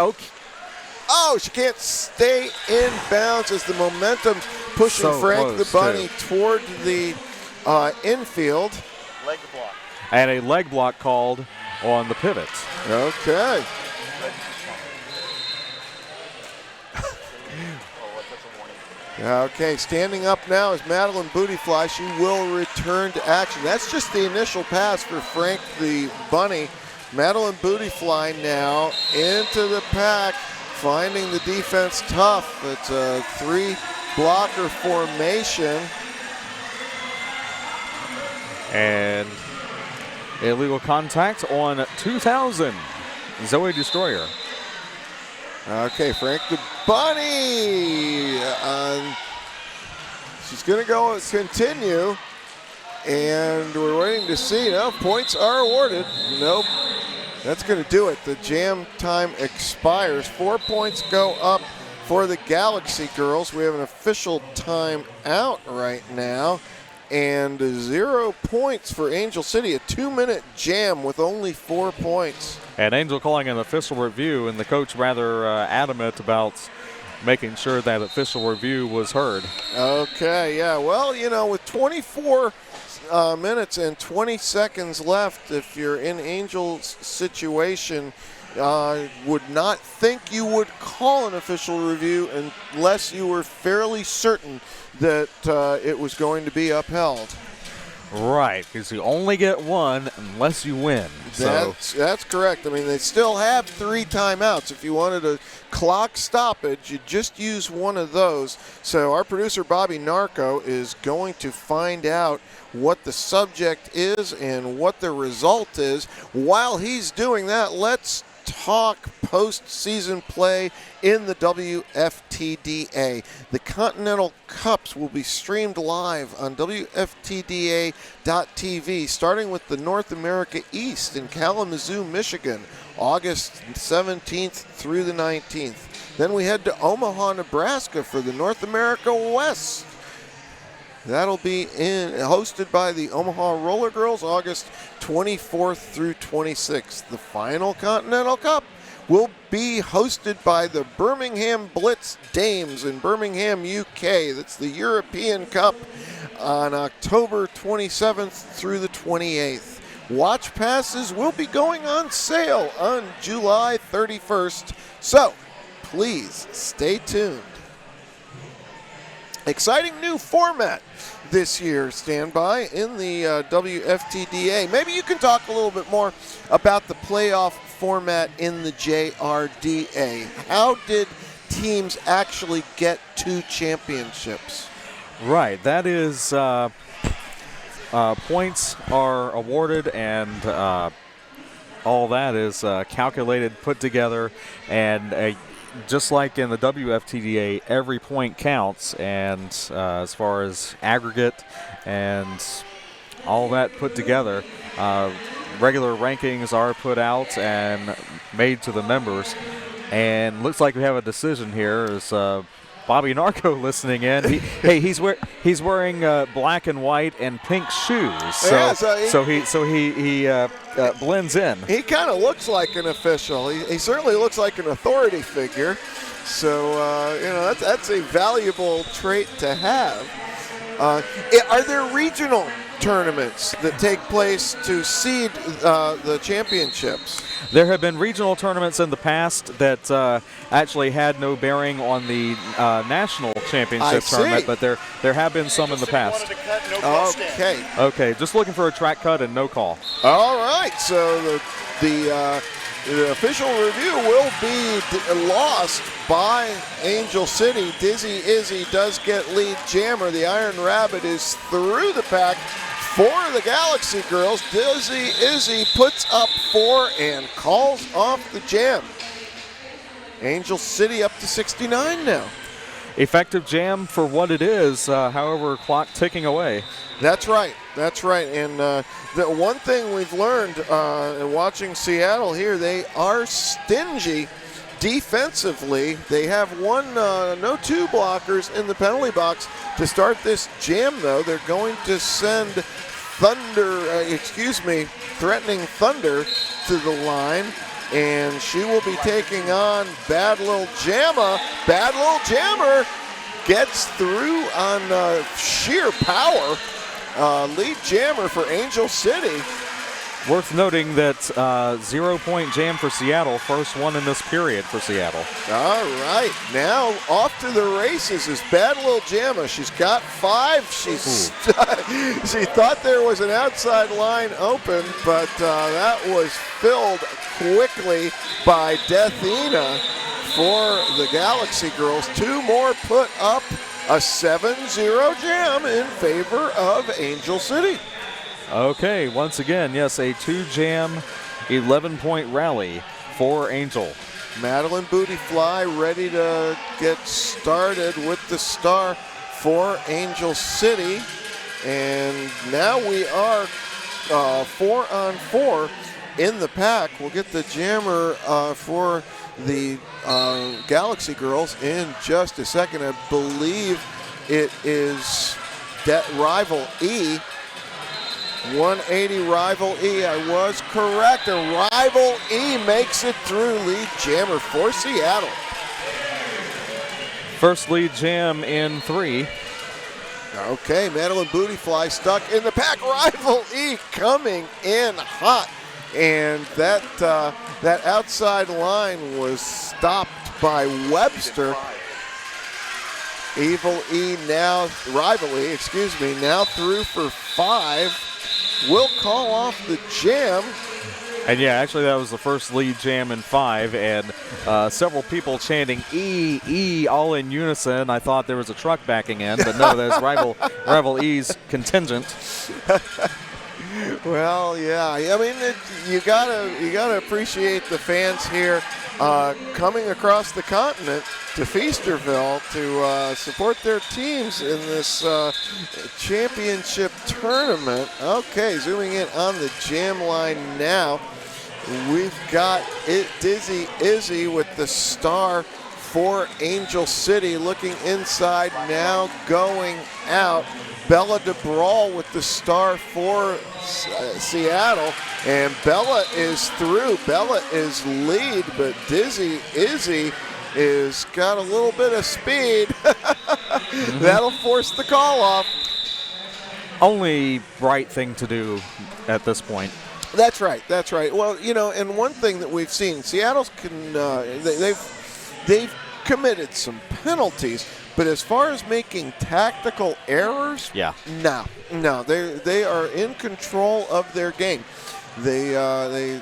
Oh, she can't stay in bounds as the momentum pushing Frank the Bunny toward the infield. Leg block. And a leg block called on the pivot. Okay. Okay, standing up now is Madeline Bootyfly. She will return to action. That's just the initial pass for Frank the Bunny. Madeline Bootyfly now into the pack, finding the defense tough. It's a 3-blocker formation. And illegal contact on 2000, Zoe Destroyer. Okay, Frank the Bunny. She's going to continue. And we're waiting to see. No, points are awarded. Nope. That's going to do it. The jam time expires. 4 points go up for the Galaxy girls. We have an official time out right now. And 0 points for Angel City. A 2-minute jam with only 4 points. And Angel calling an official review, and the coach rather adamant about making sure that official review was heard. Okay, yeah. Well, you know, with 24 minutes and 20 seconds left, if you're in Angel's situation, would not think you would call an official review unless you were fairly certain that it was going to be upheld. Right, because you only get one unless you win. That's correct. I mean, they still have 3 timeouts. If you wanted a clock stoppage, you just use one of those. So our producer, Bobby Narco, is going to find out what the subject is and what the result is. While he's doing that, let's talk postseason play in the WFTDA. The Continental Cups will be streamed live on WFTDA.tv, starting with the North America East in Kalamazoo, Michigan, August 17th through the 19th. Then we head to Omaha, Nebraska for the North America West. That'll be hosted by the Omaha Roller Girls, August 24th through 26th. The final Continental Cup will be hosted by the Birmingham Blitz Dames in Birmingham, UK. That's the European Cup on October 27th through the 28th. Watch passes will be going on sale on July 31st, so please stay tuned. Exciting new format this year, standby, in the WFTDA. Maybe you can talk a little bit more about the playoff format in the JRDA. How did teams actually get to championships? Right, that is points are awarded and all that is calculated, put together, and just like in the WFTDA, every point counts, and as far as aggregate and all that put together, regular rankings are put out and made to the members. And looks like we have a decision here. Is Bobby Narco listening in? He's wearing black and white and pink shoes, so he blends in. He kind of looks like an official. He certainly looks like an authority figure. So that's a valuable trait to have. Are there regional tournaments that take place to seed the championships? There have been regional tournaments in the past that actually had no bearing on the national championship tournament, but there have been some in the past. Okay, just looking for a track cut and no call. All right, so the official review will be lost by Angel City. Dizzy Izzy does get lead jammer. The Iron Rabbit is through the pack for the Galaxy girls. Dizzy Izzy puts up 4 and calls off the jam. Angel City up to 69 now. Effective jam for what it is, however, clock ticking away. That's right. And the one thing we've learned in watching Seattle here, they are stingy defensively. They have no 2 blockers in the penalty box to start this jam, though. They're going to send Threatening Thunder to the line, and she will be taking on Bad Little Jamma. Bad Little Jammer gets through on sheer power. Lead jammer for Angel City. Worth noting that 0-point jam for Seattle, first one in this period for Seattle. All right, now off to the races is Bad Little Jamma. She's got 5. She thought there was an outside line open, but that was filled quickly by Deathina for the Galaxy girls. 2 more put up a 7-0 jam in favor of Angel City. Okay, once again, yes, a 2-jam, 11-point rally for Angel. Madeline Bootyfly ready to get started with the star for Angel City. And now we are 4-on-4 in the pack. We'll get the jammer for the Galaxy girls in just a second. I believe it is Rival E. 180 Rival E. I was correct. And Rival E makes it through lead jammer for Seattle. First lead jam in 3. Okay, Madeline Bootyfly stuck in the pack. Rival E coming in hot. And that outside line was stopped by Webster. Rival E now through for 5. Will call off the jam. And yeah, actually that was the first lead jam in 5, and several people chanting E, E, all in unison. I thought there was a truck backing in, but no, there's Rival E's contingent. Well, yeah. I mean, you gotta appreciate the fans here coming across the continent to Feasterville to support their teams in this championship tournament. Okay, zooming in on the jam line now. We've got Dizzy Izzy with the star for Angel City, looking inside now, going out. Bella DeBrawl with the star for Seattle, and Bella is through. Bella is lead, but Dizzy Izzy is got a little bit of speed. That'll force the call off. Only right thing to do at this point. That's right. That's right. Well, you know, and one thing that we've seen, Seattle's they've committed some penalties, but as far as making tactical errors, Yeah. no, they are in control of their game. They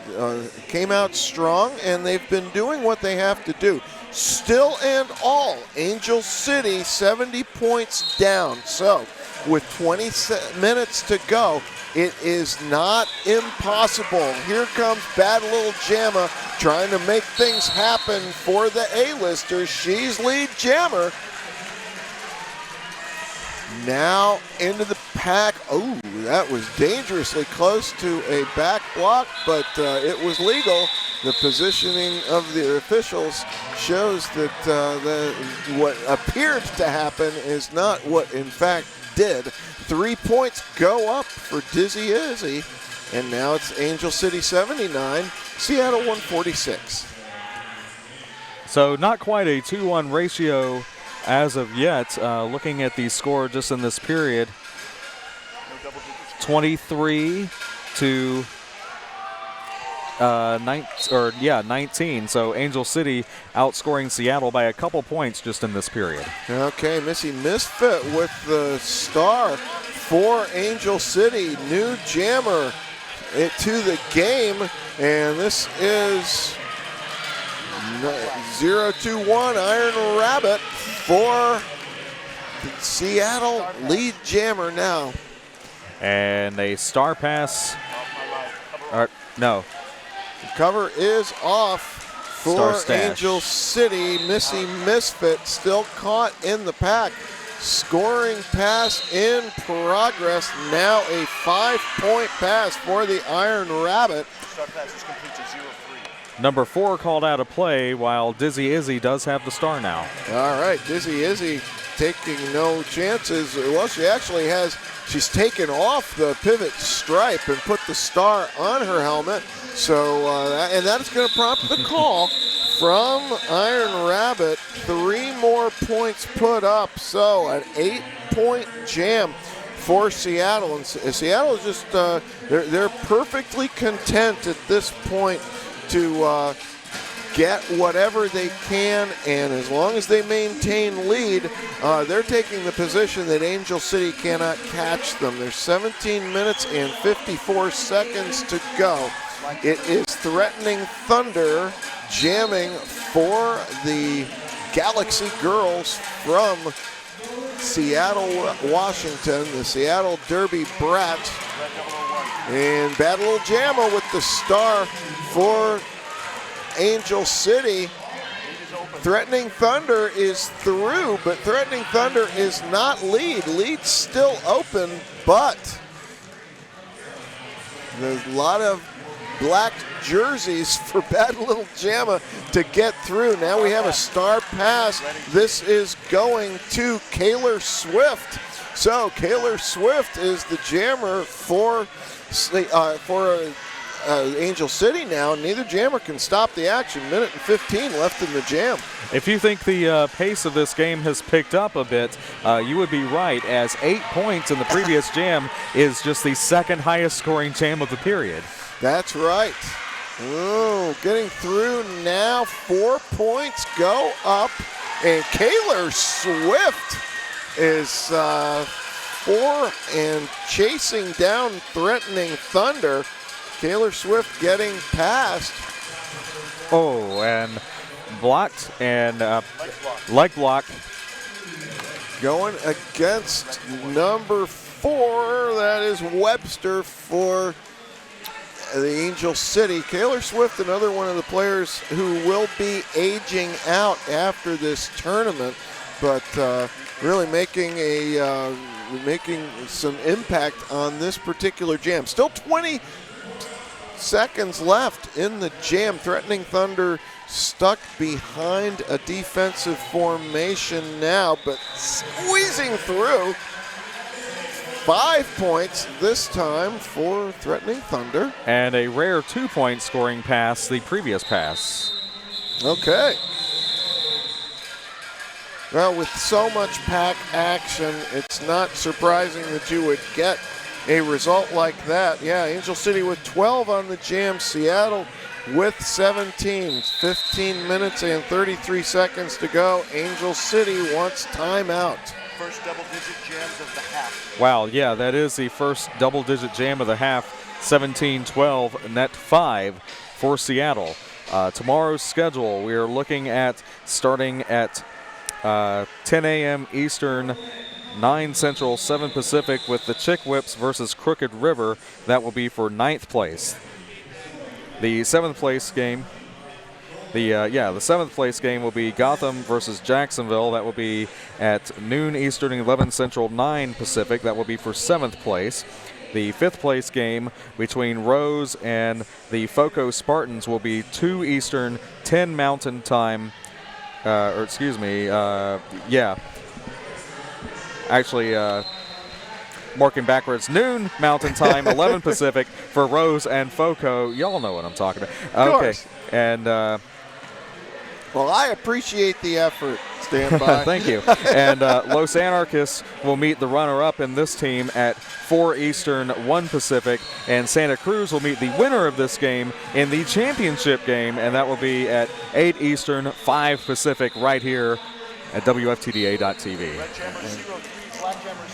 came out strong, and they've been doing what they have to do. Still and all, Angel City 70 points down. So, with 20 minutes to go, it is not impossible. Here comes Bad Little Jamma trying to make things happen for the A-listers. She's lead jammer. Now into the pack. Oh, that was dangerously close to a back block, but it was legal. The positioning of the officials shows that what appeared to happen is not what in fact did. 3 points go up for Dizzy Izzy, and now it's Angel City 79, Seattle 146. So not quite a 2-1 ratio as of yet. Looking at the score just in this period, 23 to 19. So Angel City outscoring Seattle by a couple points just in this period. Okay, Missy Misfit with the star for Angel City. New jammer to the game, and this is 0-2-1 Iron Rabbit for Seattle lead jammer now. And a star pass. No. The cover is off for Angel City. Missy Misfit still caught in the pack. Scoring pass in progress. Now a 5-point pass for the Iron Rabbit. Start pass is complete to 0-3. Number 4 called out of play, while Dizzy Izzy does have the star now. All right, Dizzy Izzy taking no chances. Well, she actually has, she's taken off the pivot stripe and put the star on her helmet. So, and that's going to prompt the call from Iron Rabbit. 3 more points put up. So, an 8-point jam for Seattle. And Seattle is just, they're perfectly content at this point to get whatever they can, and as long as they maintain lead, they're taking the position that Angel City cannot catch them. There's 17 minutes and 54 seconds to go. It is Threatening Thunder jamming for the Galaxy Girls from Seattle, Washington, the Seattle Derby Brat. And Bad Little Jamma with the star for Angel City. Threatening Thunder is through, but Threatening Thunder is not lead. Lead's still open, but there's a lot of black jerseys for Bad Little Jamma to get through. Now we have a star pass. This is going to Kaylor Swift. So Kaylor Swift is the jammer for Angel City now. Neither jammer can stop the action. Minute and 15 left in the jam. If you think the pace of this game has picked up a bit, you would be right, as 8 points in the previous jam is just the second highest scoring jam of the period. That's right. Oh, getting through now. 4 points go up, and Kaylor Swift is 4 and chasing down Threatening Thunder. Kaylor Swift getting past. Oh, and blocked and leg block. Going against number 4. That is Webster for the Angel City. Kaylor Swift, another one of the players who will be aging out after this tournament, but really making some impact on this particular jam. Still 20 seconds left in the jam. Threatening Thunder stuck behind a defensive formation now, but squeezing through. 5 points this time for Threatening Thunder. And a rare 2-point scoring pass the previous pass. Okay. Well, with so much pack action, it's not surprising that you would get a result like that. Yeah, Angel City with 12 on the jam, Seattle with 17. 15 minutes and 33 seconds to go. Angel City wants timeout. First double-digit jams of the half. Wow, yeah, that is the first double-digit jam of the half. 17-12, net 5 for Seattle. Tomorrow's schedule, we are looking at starting at 10 a.m. Eastern, 9 Central, 7 Pacific with the Chick Whips versus Crooked River. That will be for 9th place. The 7th place game, the 7th place game will be Gotham versus Jacksonville. That will be at noon Eastern, 11 Central, 9 Pacific. That will be for 7th place. The 5th place game between Rose and the FOCO Spartans will be 2 Eastern, 10 Mountain Time. Marking backwards, noon Mountain Time, 11 Pacific for Rose and FOCO. Y'all know what I'm talking about. Okay, and well, I appreciate the effort. Stand by. thank you. And Los Anarchists will meet the runner-up in this team at 4 Eastern, 1 Pacific, and Santa Cruz will meet the winner of this game in the championship game, and that will be at 8 Eastern, 5 Pacific, right here at WFTDA.tv.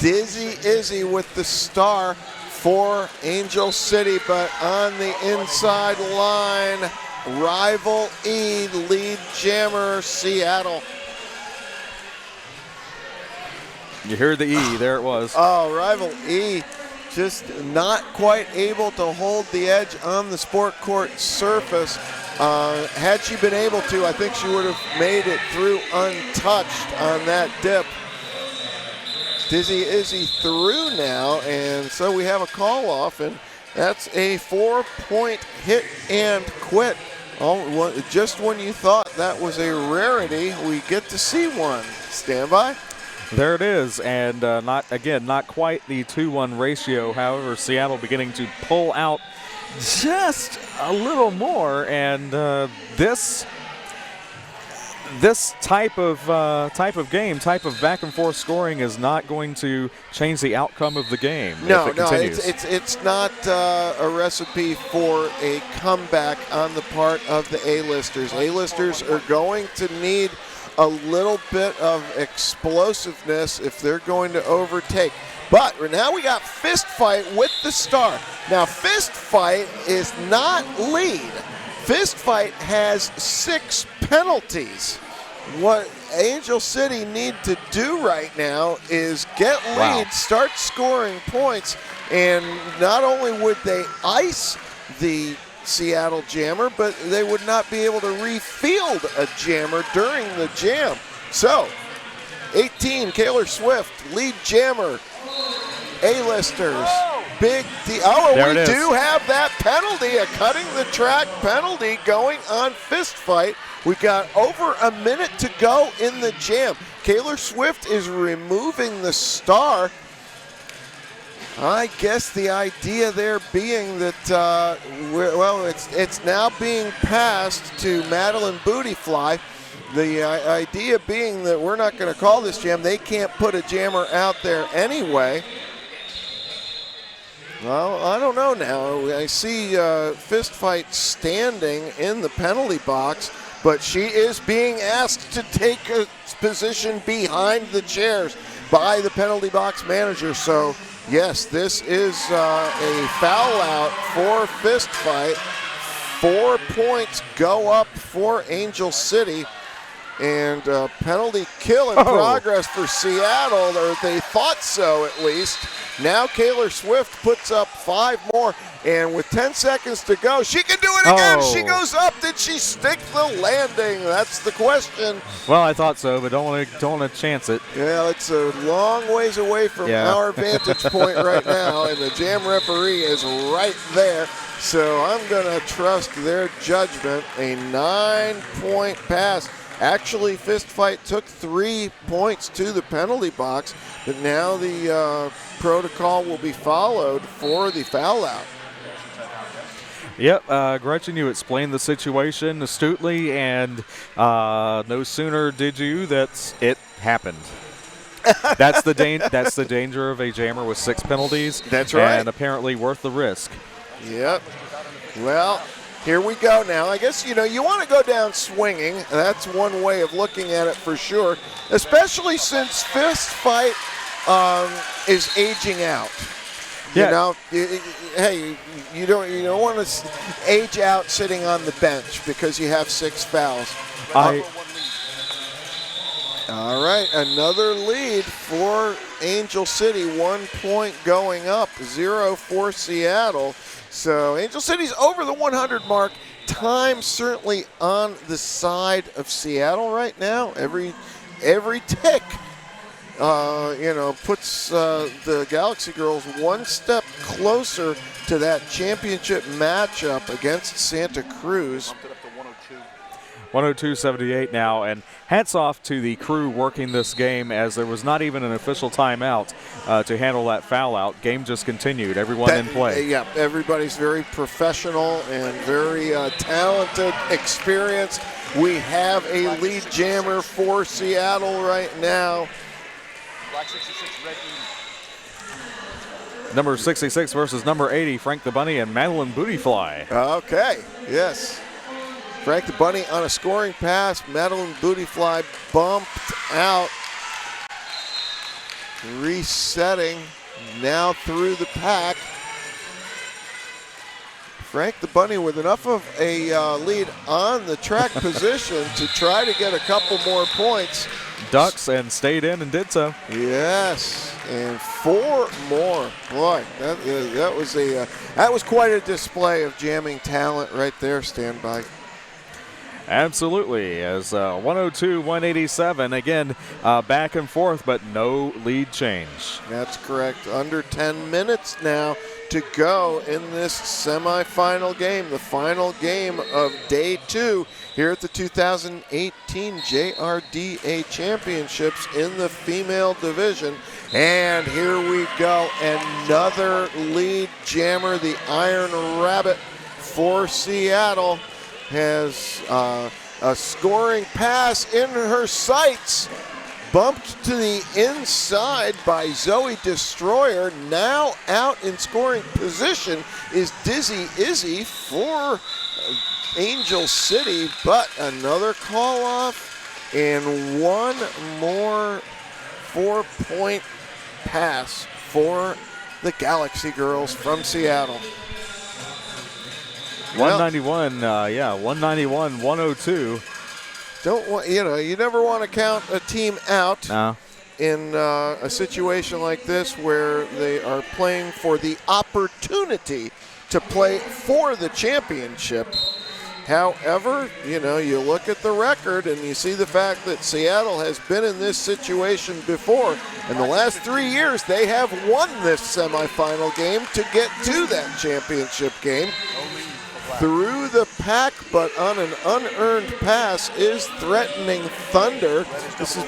Dizzy Izzy with the star for Angel City, but on the inside line, Rival E, lead jammer, Seattle. You heard the E, there it was. Oh, Rival E just not quite able to hold the edge on the sport court surface. Had she been able to, I think she would have made it through untouched on that dip. Dizzy Izzy through now, and so we have a call off, and that's a 4-point hit and quit. Just when you thought that was a rarity, we get to see one. Stand by. There it is, and not quite the 2-1 ratio. However, Seattle beginning to pull out just a little more, and this type of game, type of back and forth scoring is not going to change the outcome of the game. No, if it continues. It's not a recipe for a comeback on the part of the A-listers. A-listers are going to need a little bit of explosiveness if they're going to overtake. But now we got Fist Fight with the star. Now Fist Fight is not lead. Fist Fight has 6 penalties. What Angel City need to do right now is get lead, start scoring points, and not only would they ice the Seattle jammer, but they would not be able to refield a jammer during the jam. So, 18, Kaylor Swift, lead jammer, A-listers. Big D. Oh, and we do have that penalty, a cutting the track penalty going on Fist Fight. We got over a minute to go in the jam. Kaylor Swift is removing the star. I guess the idea there being that, it's now being passed to Madeline Bootyfly. The idea being that we're not going to call this jam. They can't put a jammer out there anyway. Well, I don't know now. I see Fist Fight standing in the penalty box, but she is being asked to take a position behind the chairs by the penalty box manager. So, yes, this is a foul out for Fist Fight. 4 points go up for Angel City. And penalty kill in progress for Seattle, or they thought so at least. Now Kaylor Swift puts up 5 more, and with 10 seconds to go, she can do it again. She goes up. Did she stick the landing? That's the question. Well, I thought so, but don't want to chance it. Yeah, it's a long ways away from our vantage point right now, and the jam referee is right there. So I'm going to trust their judgment. A 9-point pass. Actually, Fist Fight took 3 points to the penalty box, but now the protocol will be followed for the foul out. Yep, Gretchen, you explained the situation astutely, and no sooner did you that it happened. That's the danger of a jammer with 6 penalties. That's right. And apparently worth the risk. Yep. Well, here we go now. I guess, you want to go down swinging. That's one way of looking at it for sure, especially since fist fight is aging out. Yeah. Hey, you don't want to age out sitting on the bench because you have 6 fouls. All right, another lead for Angel City. 1 point going up, 0 for Seattle. So Angel City's over the 100 mark. Time certainly on the side of Seattle right now. Every tick, puts the Galaxy girls one step closer to that championship matchup against Santa Cruz. 102-78 now, and hats off to the crew working this game as there was not even an official timeout to handle that foul out. Game just continued. Everyone in play. Yeah, everybody's very professional and very talented, experienced. We have a lead jammer for Seattle right now. Black 66, red 80. Number 66 versus number 80, Frank the Bunny and Madeline Bootyfly. Okay, yes. Frank the Bunny on a scoring pass. Madeline Bootyfly bumped out. Resetting now through the pack. Frank the Bunny with enough of a lead on the track position to try to get a couple more points. Ducks and stayed in and did so. Yes, and 4 more. Boy, that was quite a display of jamming talent right there. Stand by. Absolutely, as 102-187, again, back and forth, but no lead change. That's correct. Under 10 minutes now to go in this semifinal game, the final game of day 2 here at the 2018 JRDA Championships in the female division. And here we go, another lead jammer, the Iron Rabbit for Seattle. Has a scoring pass in her sights. Bumped to the inside by Zoe Destroyer. Now out in scoring position is Dizzy Izzy for Angel City. But another call off and one more 4-point pass for the Galaxy girls from Seattle. 191, 192. You never want to count a team out No. in a situation like this where they are playing for the opportunity to play for the championship. However, you look at the record and you see the fact that Seattle has been in this situation before. In the last 3 years, they have won this semifinal game to get to that championship game. Through the pack, but on an unearned pass is Threatening Thunder. This is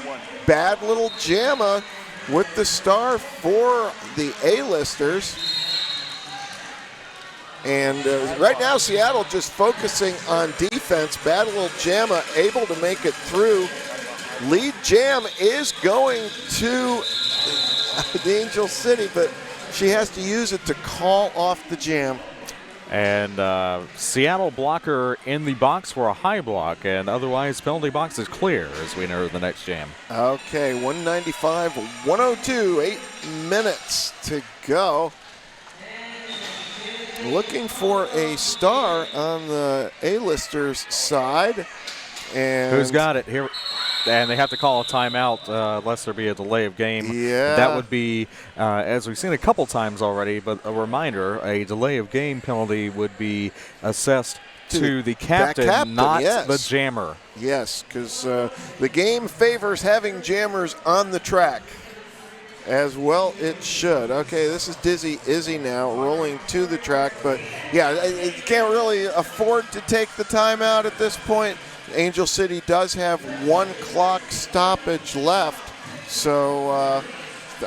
Bad Little Jamma with the star for the A-listers. And right now, Seattle just focusing on defense. Bad Little Jamma able to make it through. Lead jam is going to the Angel City, but she has to use it to call off the jam. And Seattle blocker in the box for a high block, and otherwise penalty box is clear as we enter the next jam. Okay, 195-102, 8 minutes to go. Looking for a star on the A-listers side. And who's got it here? And they have to call a timeout unless there be a delay of game. Yeah. That would be, as we've seen a couple times already, but a reminder, a delay of game penalty would be assessed to the captain, not the jammer. Yes, because the game favors having jammers on the track. As well it should. Okay, this is Dizzy Izzy now rolling to the track, but yeah, you can't really afford to take the timeout at this point. Angel City does have 1 clock stoppage left. So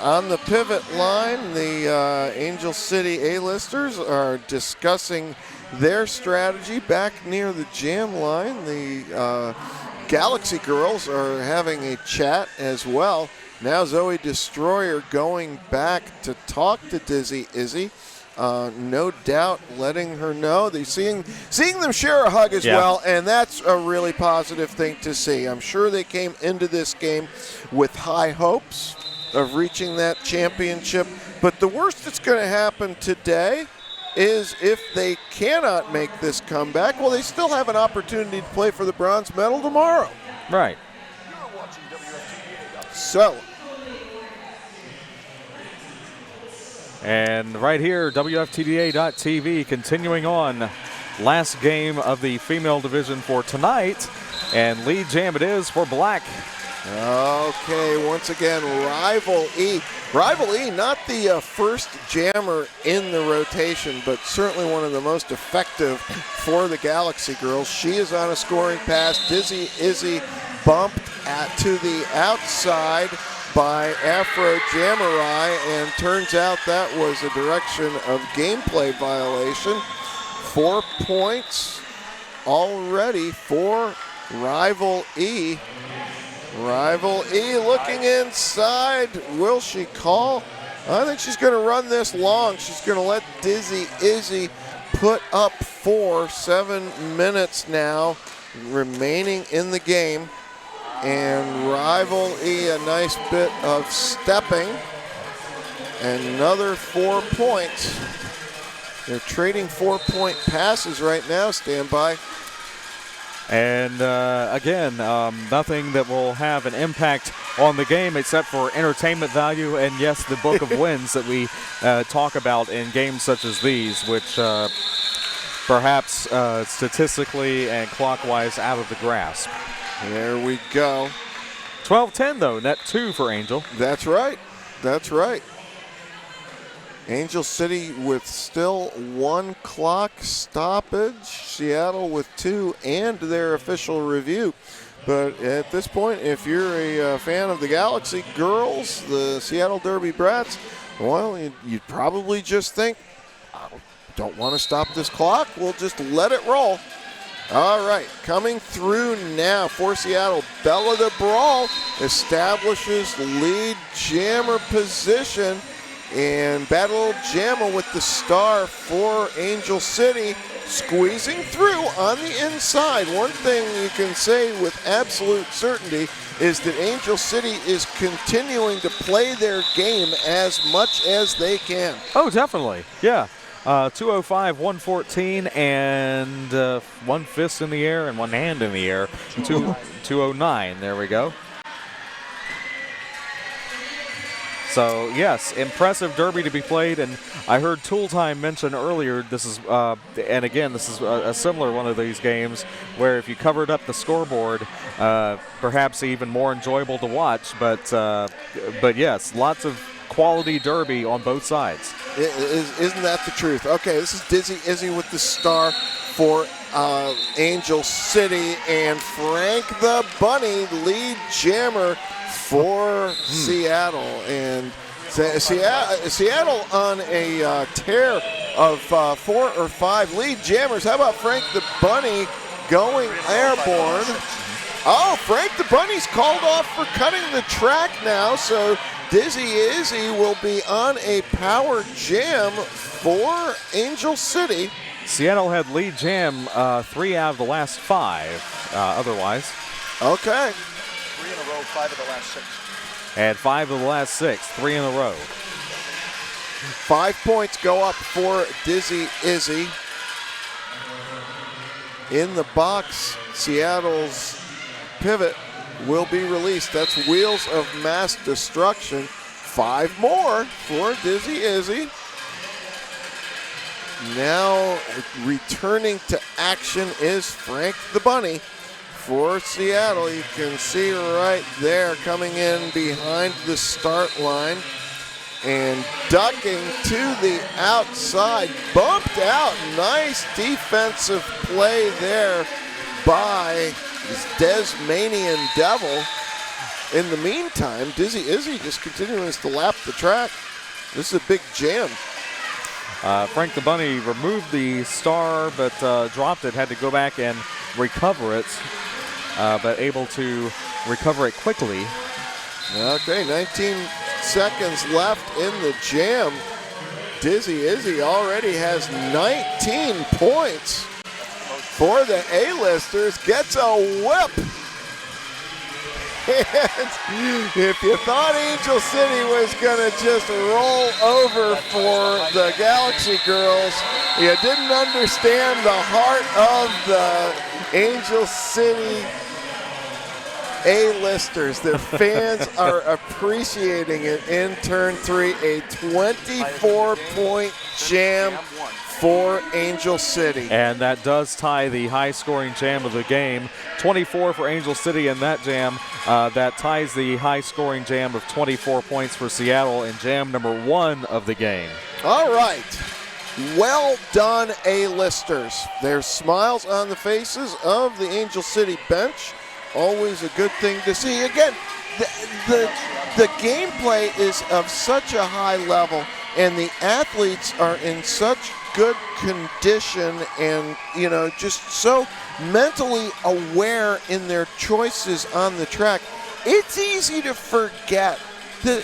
on the pivot line, the Angel City A-listers are discussing their strategy back near the jam line. The Galaxy girls are having a chat as well. Now Zoe Destroyer going back to talk to Dizzy Izzy. No doubt letting her know. They're seeing them share a hug as well, and that's a really positive thing to see. I'm sure they came into this game with high hopes of reaching that championship, but the worst that's going to happen today is if they cannot make this comeback, well, they still have an opportunity to play for the bronze medal tomorrow. Right. So, and right here, WFTDA.TV continuing on. Last game of the female division for tonight, and lead jam it is for Black. Okay, once again, Rival E. Rival E, not the first jammer in the rotation, but certainly one of the most effective for the Galaxy girls. She is on a scoring pass. Dizzy Izzy bumped to the outside by Afro Jamurai, and turns out that was a direction of gameplay violation. 4 points already for Rival E. Rival E looking inside. Will she call? I think she's going to run this long. She's going to let Dizzy Izzy put up 7 minutes now remaining in the game. And Rival E, a nice bit of stepping. Another 4 points. They're trading 4-point passes right now. Stand by. And again, nothing that will have an impact on the game except for entertainment value and, yes, the book of wins that we talk about in games such as these, which perhaps statistically and clockwise out of the grasp. There we go. 12-10, though, net 2 for Angel. That's right. That's right. Angel City with still 1 clock stoppage. Seattle with 2 and their official review. But at this point, if you're a fan of the Galaxy girls, the Seattle Derby Brats, well, you'd probably just think, I don't want to stop this clock. We'll just let it roll. All right, coming through now for Seattle. Bella the Brawl establishes lead jammer position. And Battle Jamma with the star for Angel City, squeezing through on the inside. One thing you can say with absolute certainty is that Angel City is continuing to play their game as much as they can. Oh, definitely. Yeah. 205, 114, and 1 fist in the air and 1 hand in the air. 209. There we go. So, yes, impressive derby to be played, and I heard Tool Time mention earlier, this is, and again, this is a similar one of these games where if you covered up the scoreboard, perhaps even more enjoyable to watch, but yes, lots of quality derby on both sides. Isn't that the truth? Okay, this is Dizzy Izzy with the star for Angel City, and Frank the Bunny, lead jammer for Seattle. And Seattle on a tear of 4 or 5 lead jammers. How about Frank the Bunny going airborne? Oh, Frank the Bunny's called off for cutting the track now, so Dizzy Izzy will be on a power jam for Angel City. Seattle had lead jam 3 out of the last 5 otherwise. Okay. 3 in a row, 5 of the last 6. And 5 of the last 6, 3 in a row. 5 points go up for Dizzy Izzy. In the box, Seattle's pivot will be released. That's Wheels of Mass Destruction. 5 more for Dizzy Izzy. Now returning to action is Frank the Bunny for Seattle. You can see right there coming in behind the start line and ducking to the outside. Bumped out. Nice defensive play there by this Desmanian Devil. In the meantime, Dizzy Izzy just continuing to lap the track. This is a big jam. Frank the Bunny removed the star, but dropped it, had to go back and recover it, but able to recover it quickly Okay, 19 seconds left in the jam. Dizzy Izzy already has 19 points for the A-listers. Gets a whip. And if you thought Angel City was going to just roll over for the Galaxy girls, you didn't understand the heart of the Angel City A-listers. Their fans are appreciating it in turn 3. A 24-point jam for Angel City. And that does tie the high-scoring jam of the game. 24 for Angel City in that jam. That ties the high-scoring jam of 24 points for Seattle in jam number 1 of the game. All right. Well done, A-listers. There's smiles on the faces of the Angel City bench. Always a good thing to see. Again, the gameplay is of such a high level, and the athletes are in such good condition and, just so mentally aware in their choices on the track. It's easy to forget that,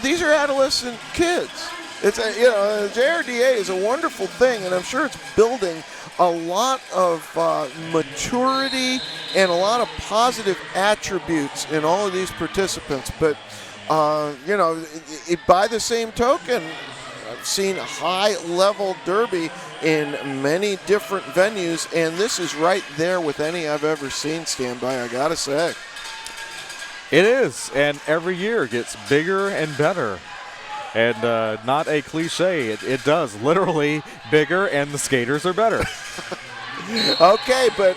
these are adolescent kids. It's JRDA is a wonderful thing, and I'm sure it's building a lot of maturity and a lot of positive attributes in all of these participants. But, by the same token, I've seen high-level derby in many different venues, and this is right there with any I've ever seen stand by, I gotta say. It is, and every year gets bigger and better. And not a cliche, it does. Literally bigger, and the skaters are better. Okay, but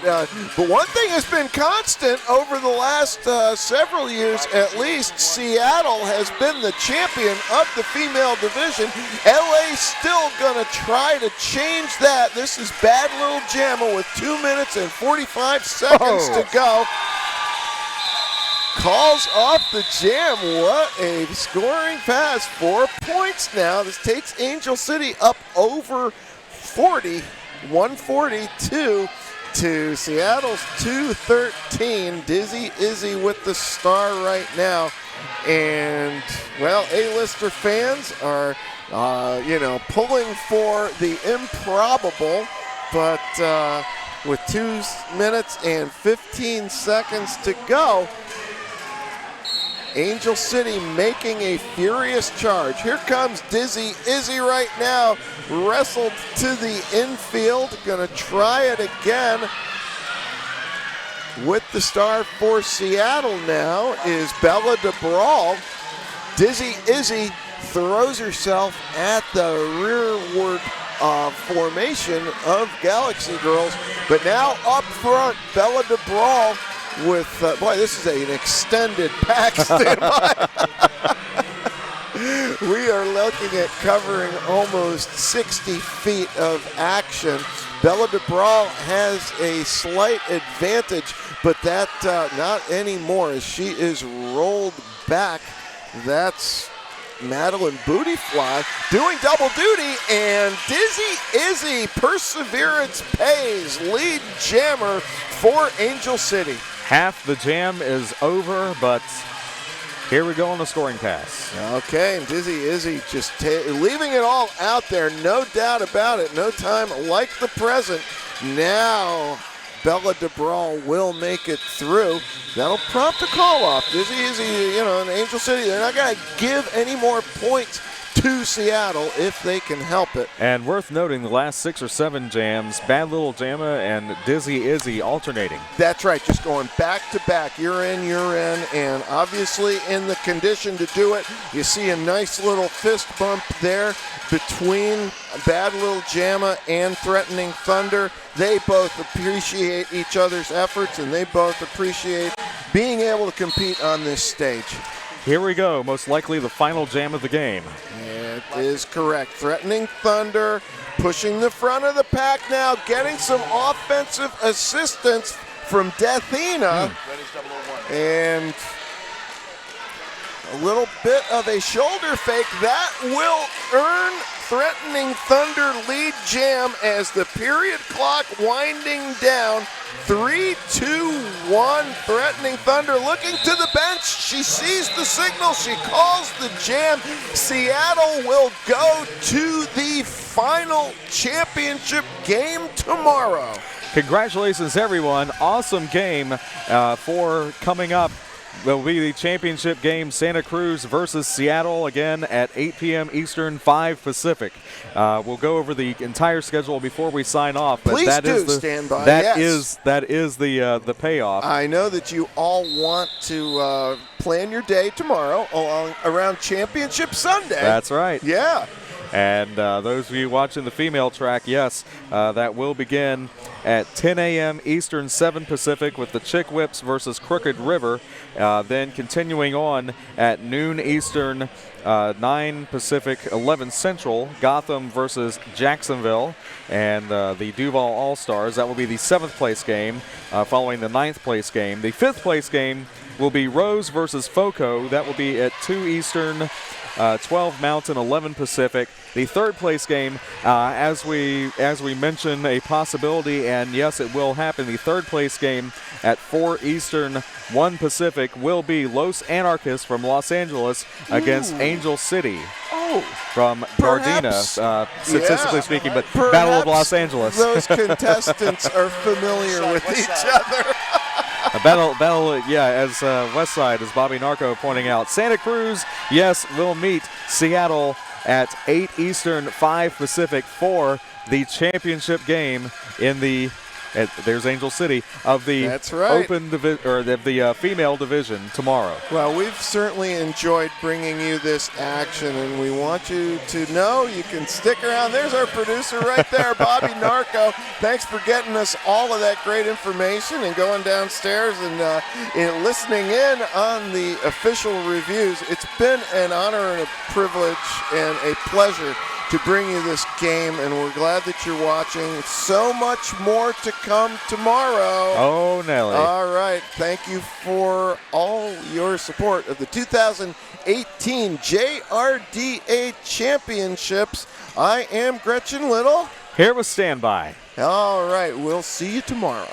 one thing has been constant over the last several years at least. Seattle has been the champion of the female division. LA still going to try to change that. This is Bad Little Jamma with 2 minutes and 45 seconds to go. Calls off the jam. What a scoring pass. 4 points now. This takes Angel City up over 40. 142 to Seattle's 213. Dizzy Izzy with the star right now. And, well, A-lister fans are, pulling for the improbable. But with 2 minutes and 15 seconds to go, Angel City making a furious charge. Here comes Dizzy Izzy right now. Wrestled to the infield. Gonna try it again. With the star for Seattle now is Bella DeBrawl. Dizzy Izzy throws herself at the rearward formation of Galaxy Girls. But now up front, Bella DeBrawl with, boy, this is an extended pack standby. We are looking at covering almost 60 feet of action. Bella DeBrawl has a slight advantage, but that not anymore as she is rolled back. That's Madeline Bootyfly doing double duty, and Dizzy Izzy, perseverance pays, lead jammer for Angel City. Half the jam is over, but here we go on the scoring pass. Okay, and Dizzy Izzy just leaving it all out there, no doubt about it. No time like the present. Now Bella DeBrawl will make it through. That'll prompt a call off. Dizzy Izzy, in Angel City, they're not going to give any more points to Seattle if they can help it. And worth noting, the last 6 or 7 jams, Bad Little Jamma and Dizzy Izzy alternating. That's right, just going back to back, you're in, and obviously in the condition to do it. You see a nice little fist bump there between Bad Little Jamma and Threatening Thunder. They both appreciate each other's efforts, and they both appreciate being able to compete on this stage. Here we go, most likely the final jam of the game. It is correct. Threatening Thunder pushing the front of the pack now, getting some offensive assistance from Deathina. And a little bit of a shoulder fake. That will earn Threatening Thunder lead jam as the period clock winding down. 3-2-1. Threatening Thunder looking to the bench. She sees the signal. She calls the jam. Seattle will go to the final championship game tomorrow. Congratulations, everyone. Awesome game for coming up. Will be the championship game, Santa Cruz versus Seattle, again at 8 p.m. Eastern, 5 Pacific. We'll go over the entire schedule before we sign off. But Please that do is the, stand by. That Yes. is the payoff. I know that you all want to plan your day tomorrow around Championship Sunday. That's right. Yeah. And those of you watching the female track, yes, that will begin at 10 a.m. Eastern, 7 Pacific with the Chick Whips versus Crooked River. Then continuing on at noon Eastern, 9 Pacific, 11 Central, Gotham versus Jacksonville and the Duval All-Stars. That will be the 7th place game following the 9th place game. The 5th place game will be Rose versus FOCO. That will be at 2 Eastern, 12 Mountain, 11 Pacific. The 3rd place game, as we mentioned, a possibility, and yes, it will happen. The 3rd place game at 4 Eastern, 1 Pacific will be Los Anarchists from Los Angeles against Angel City from Gardena, statistically speaking, but Battle of Los Angeles. Those contestants are familiar with each other. A battle, yeah, as Westside, as Bobby Narco pointing out. Santa Cruz, yes, will meet Seattle at 8 Eastern, 5 Pacific for the championship game in the, there's Angel City, of the That's right. open or the female division tomorrow. Well, we've certainly enjoyed bringing you this action, and we want you to know you can stick around. There's our producer right there, Bobby Narco. Thanks for getting us all of that great information and going downstairs and listening in on the official reviews. It's been an honor and a privilege and a pleasure to bring you this game, and we're glad that you're watching. So much more to come tomorrow. Oh, Nelly. All right. Thank you for all your support of the 2018 JRDA Championships. I am Gretchen Little. Here with Standby. All right. We'll see you tomorrow.